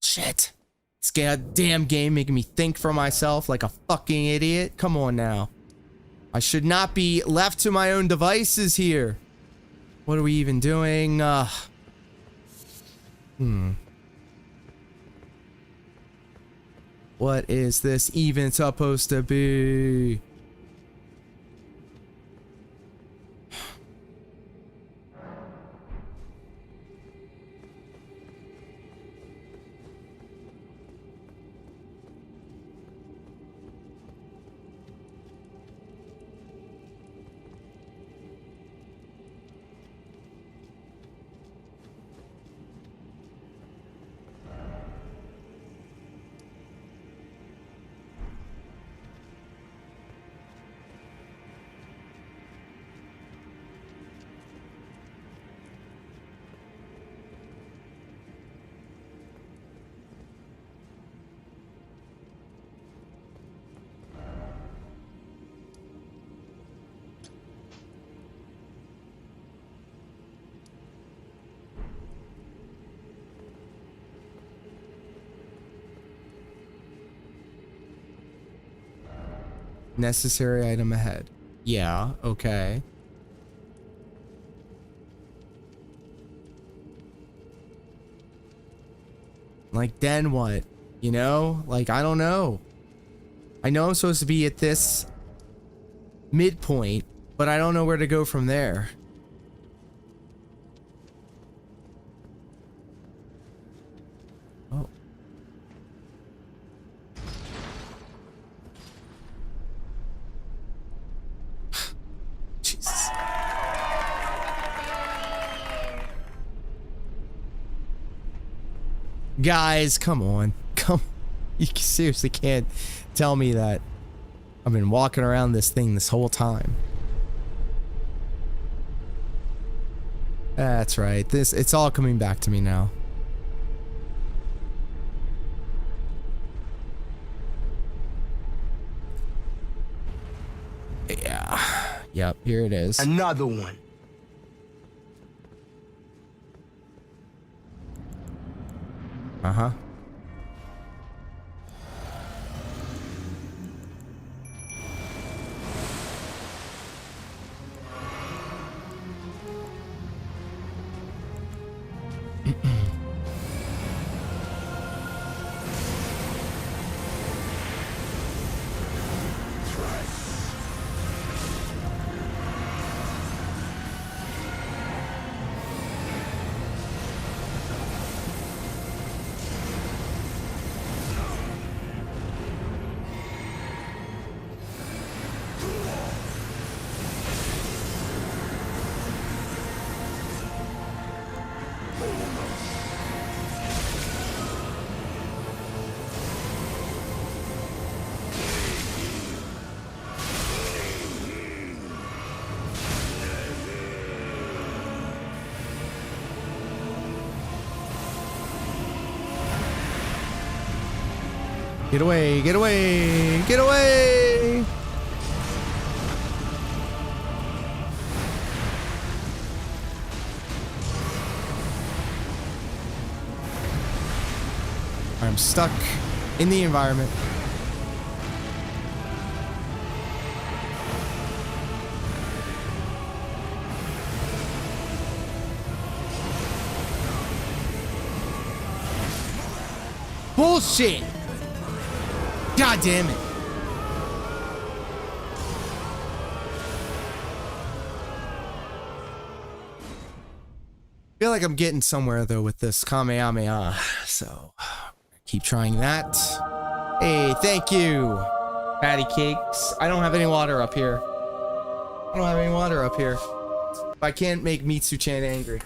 Shit. This goddamn game making me think for myself like a fucking idiot. Come on now. I should not be left to my own devices here. What are we even doing? What is this even supposed to be? Necessary item ahead. Yeah, okay. Like, then what? You know? Like, I don't know. I know I'm supposed to be at this midpoint, but I don't know where to go from there. Oh. Jesus. Guys, come on. Come. You seriously can't tell me that I've been walking around this thing this whole time. That's right. It's all coming back to me now. Yeah. Yep, here it is. Another one. Uh-huh. Get away, get away, get away! I'm stuck in the environment. Bullshit! God damn it. I feel like I'm getting somewhere though with this Kamehameha, so keep trying that. Hey, thank you, Patty Cakes. I don't have any water up here. I can't make Mitsu-chan angry.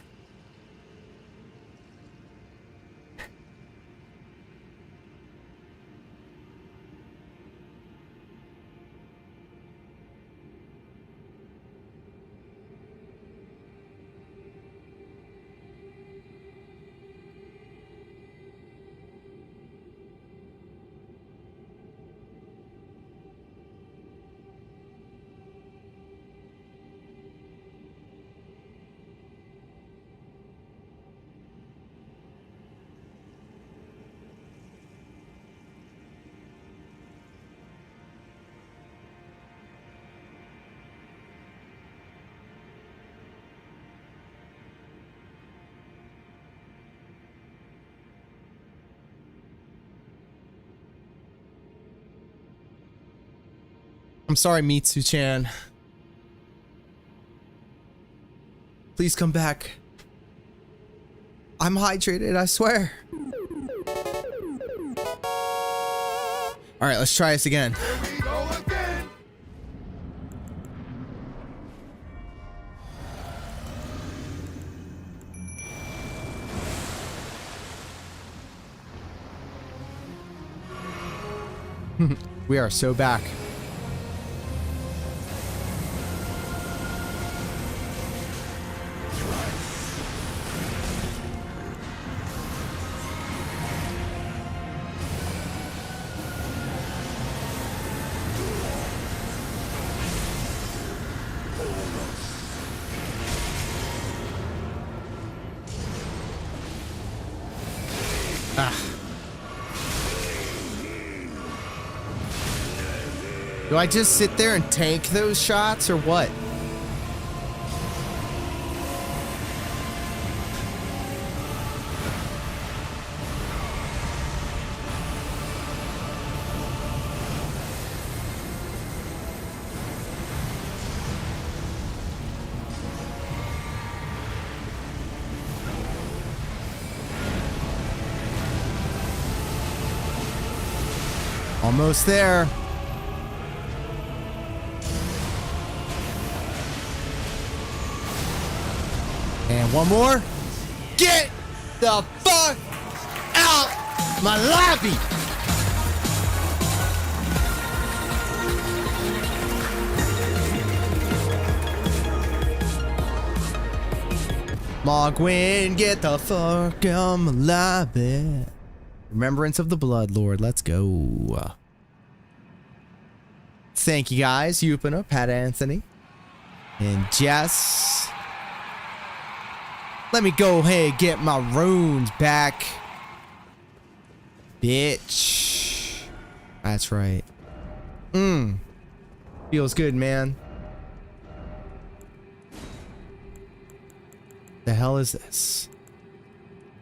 I'm sorry, Mitsu-chan. Please come back. I'm hydrated, I swear. All right, let's try this again. We are so back. Do I just sit there and tank those shots or what? Almost there. And one more. Get the fuck out my lobby. Mogwin, get the fuck out my lobby. Remembrance of the Blood Lord. Let's go. Thank you guys. Yupina, Pat Anthony, and Jess. Let me go ahead and get my runes back. Bitch. That's right. Feels good, man. The hell is this?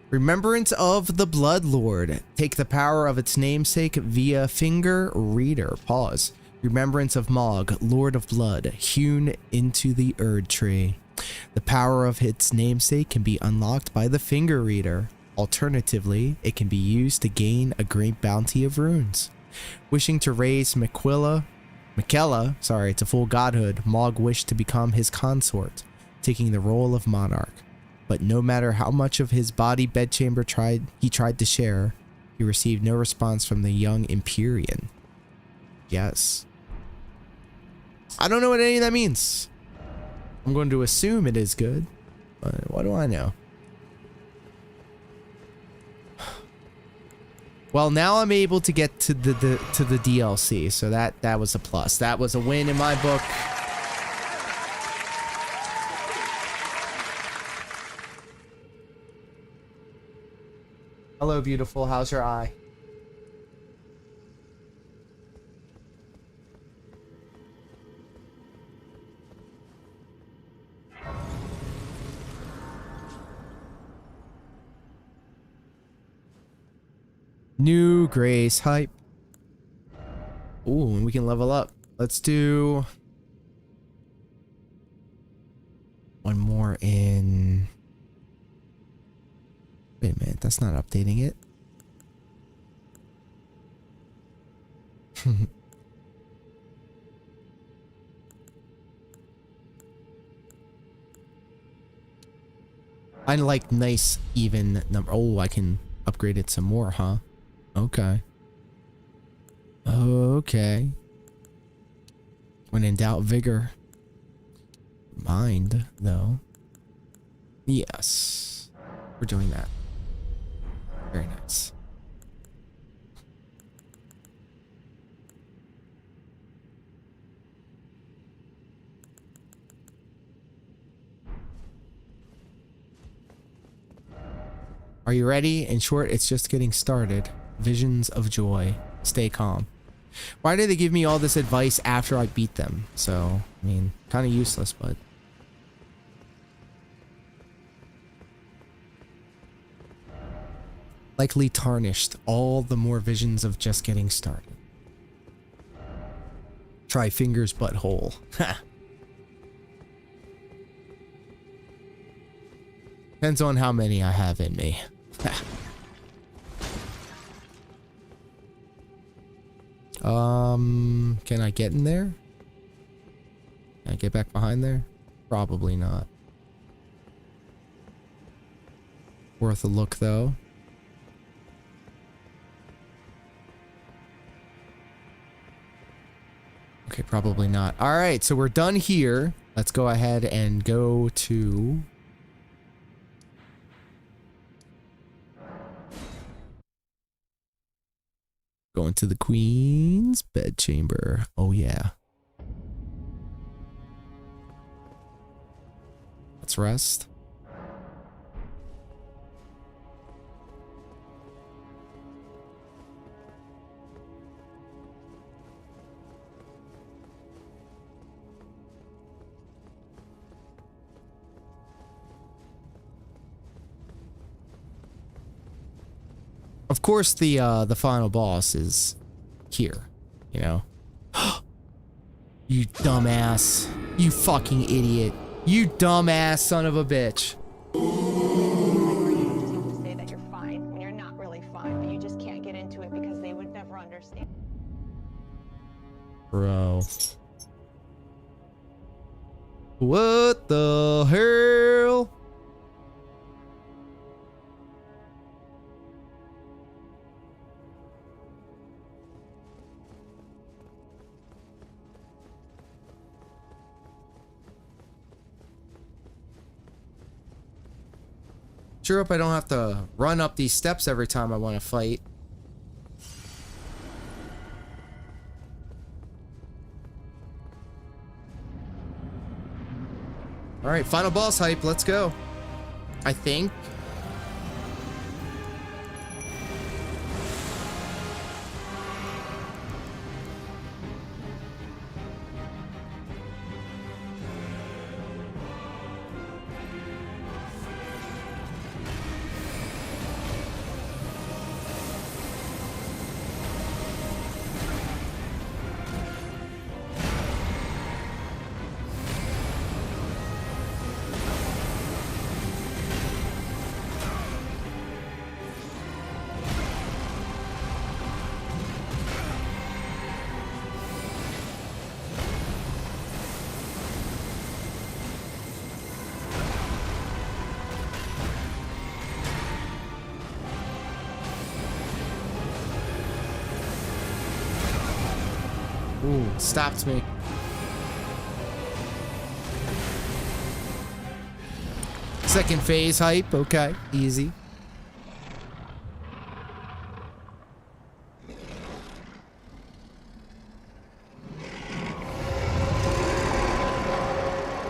Remembrance of the Blood Lord. Take the power of its namesake via finger reader. Pause. Remembrance of Mog, Lord of Blood, hewn into the Erd tree. The power of its namesake can be unlocked by the finger reader. Alternatively, it can be used to gain a great bounty of runes. Wishing to raise Miquella to full godhood, Mog wished to become his consort, taking the role of monarch. But no matter how much of his body bedchamber he tried to share, he received no response from the young Empyrean. Yes. I don't know what any of that means. I'm going to assume it is good, but what do I know? Well, now I'm able to get to the DLC, so that was a plus. That was a win in my book. Hello, beautiful. How's your eye? New Grace hype. Ooh, and we can level up. Let's do one more in. Wait a minute, that's not updating it. I like nice even number. Oh, I can upgrade it some more, huh? Okay. Okay. When in doubt, vigor. Mind, though. Yes. We're doing that. Very nice. Are you ready? In short, it's just getting started. Visions of joy. Stay calm. Why did they give me all this advice after I beat them? So, I mean, kind of useless, but... likely tarnished all the more visions of just getting started. Try fingers butthole. Ha! Depends on how many I have in me. Can I get in there? Can I get back behind there? Probably not. Worth a look though. Okay, probably not. All right, so we're done here. Let's go ahead and go to... going to the Queen's bedchamber. Oh, yeah. Let's rest. Of course, the final boss is here, you know. You dumbass. You fucking idiot. You dumbass son of a bitch. To say that you're fine when you're not really fine, but you just can't get into it because they would never understand. Bro. What the hell? Sure hope I don't have to run up these steps every time I want to fight. All right, final boss hype. Let's go. I think. Ooh, stopped me. Second phase hype. Okay, easy.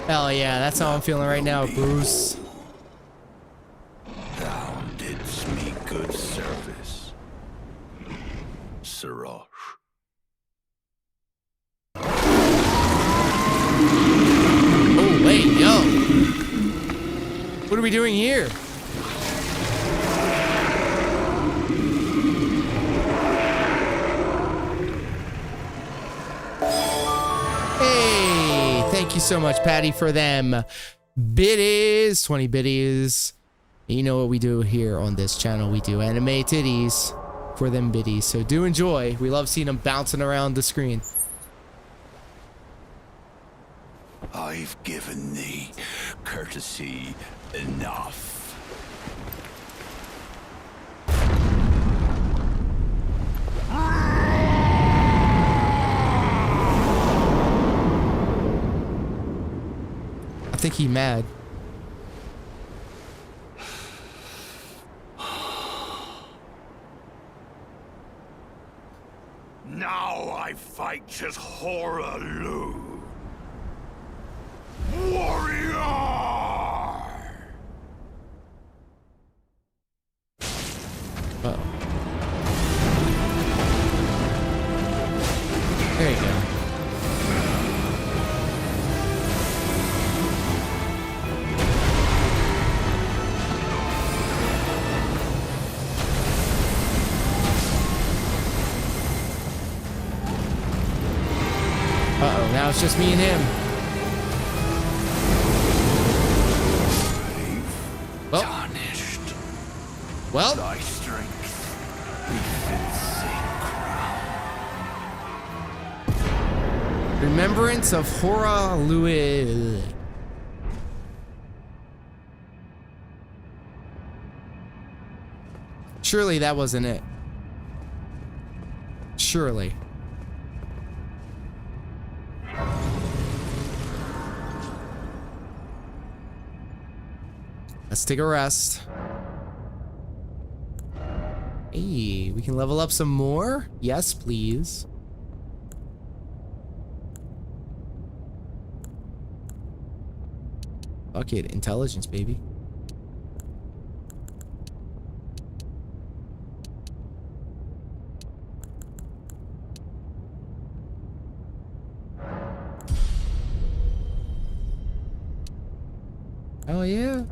Hell yeah, that's how I'm feeling right now, Bruce. Thou didst me good service, Siraj. Oh, wait, yo. What are we doing here? you so much, Patty, for them biddies. 20 biddies. You know what we do here on this channel. We do anime titties for them biddies. So do enjoy. We love seeing them bouncing around the screen. I've given thee courtesy enough. I think he mad. Now I fight as Horalu. Warrior! Uh-oh. There you go. Uh-oh, now it's just me and him. Well. Tarnished. Well. Thy strength befits a crown. Remembrance of Horalu. Surely that wasn't it. Surely. Let's take a rest. Hey, we can level up some more? Yes, please. Fuck it, intelligence, baby. Oh yeah.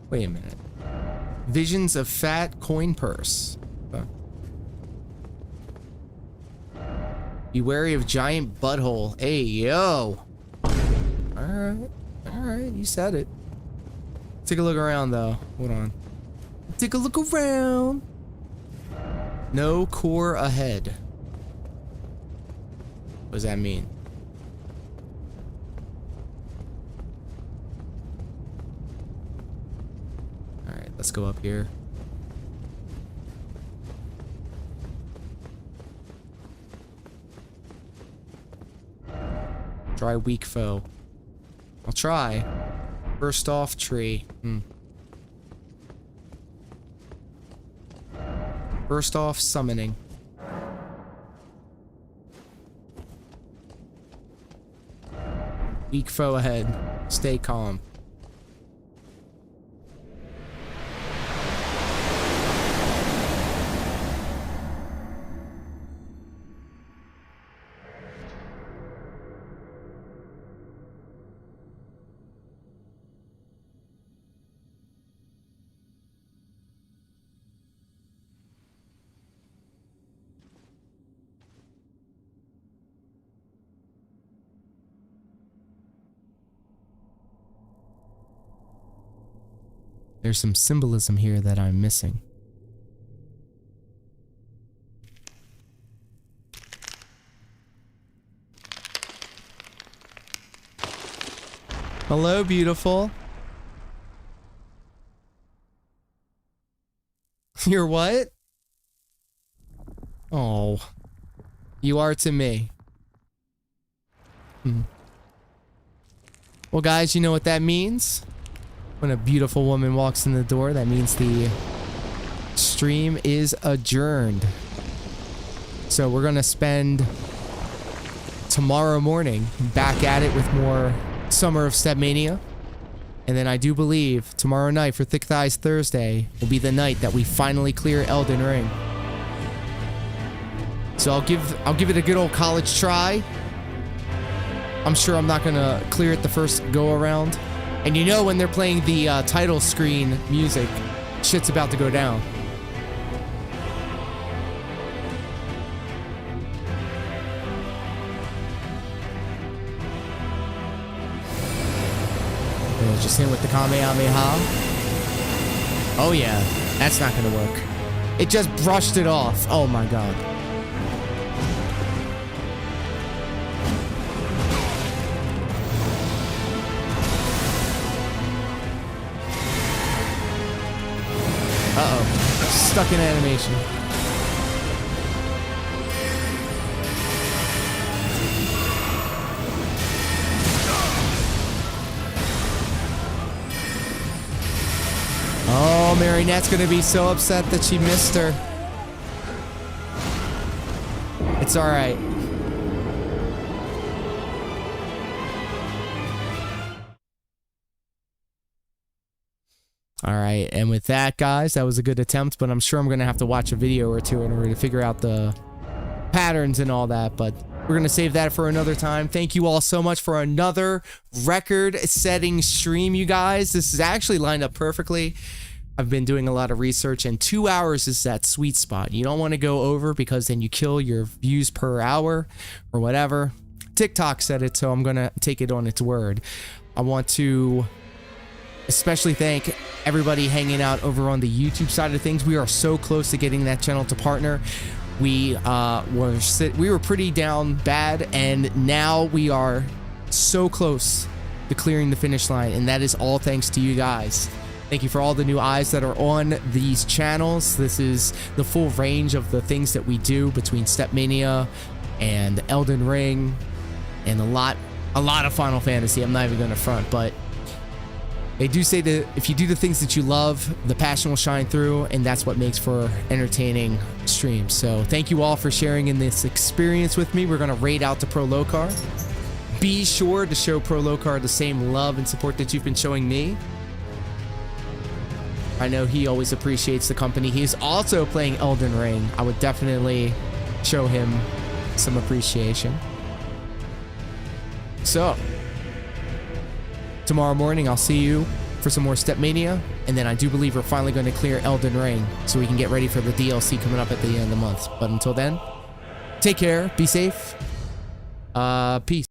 Wait a minute. Visions of fat coin purse. Be wary of giant butthole. Hey, yo. Alright. Alright, you said it. Take a look around, though. Hold on. Take a look around. No core ahead. What does that mean? Alright, let's go up here. Try weak foe. I'll try. First off tree. First off summoning. Weak foe ahead. Stay calm. There's some symbolism here that I'm missing. Hello, beautiful. You're what? Oh. You are to me. Well, guys, you know what that means? When a beautiful woman walks in the door, that means the stream is adjourned. So we're gonna spend tomorrow morning back at it with more Summer of Stepmania. And then I do believe tomorrow night for Thick Thighs Thursday will be the night that we finally clear Elden Ring. So I'll give it a good old college try. I'm sure I'm not gonna clear it the first go around. And you know when they're playing the title screen music, shit's about to go down. Just hit with the Kamehameha. Oh yeah, that's not gonna work. It just brushed it off. Oh my god. Uh-oh. Stuck in animation. Oh, Marinette's gonna be so upset that she missed her. It's alright. Alright, and with that, guys, that was a good attempt, but I'm sure I'm gonna have to watch a video or two in order to figure out the patterns and all that, but we're going to save that for another time. Thank you all so much for another record-setting stream, you guys. This is actually lined up perfectly. I've been doing a lot of research, and 2 hours is that sweet spot. You don't want to go over because then you kill your views per hour or whatever. TikTok said it, so I'm going to take it on its word. I want to especially thank everybody hanging out over on the YouTube side of things. We are so close to getting that channel to partner. We were pretty down bad, and now we are so close to clearing the finish line, and that is all thanks to you guys. Thank you for all the new eyes that are on these channels. This is the full range of the things that we do between Stepmania and Elden Ring and a lot of Final Fantasy. I'm not even going to front, but they do say that if you do the things that you love, the passion will shine through, and that's what makes for entertaining streams. So thank you all for sharing in this experience with me. We're going to raid out to Pro Locar. Be sure to show Pro Locar the same love and support that you've been showing me. I know he always appreciates the company. He is also playing Elden Ring. I would definitely show him some appreciation. So tomorrow morning, I'll see you for some more Stepmania, and then I do believe we're finally going to clear Elden Ring so we can get ready for the DLC coming up at the end of the month. But until then, take care, be safe, peace.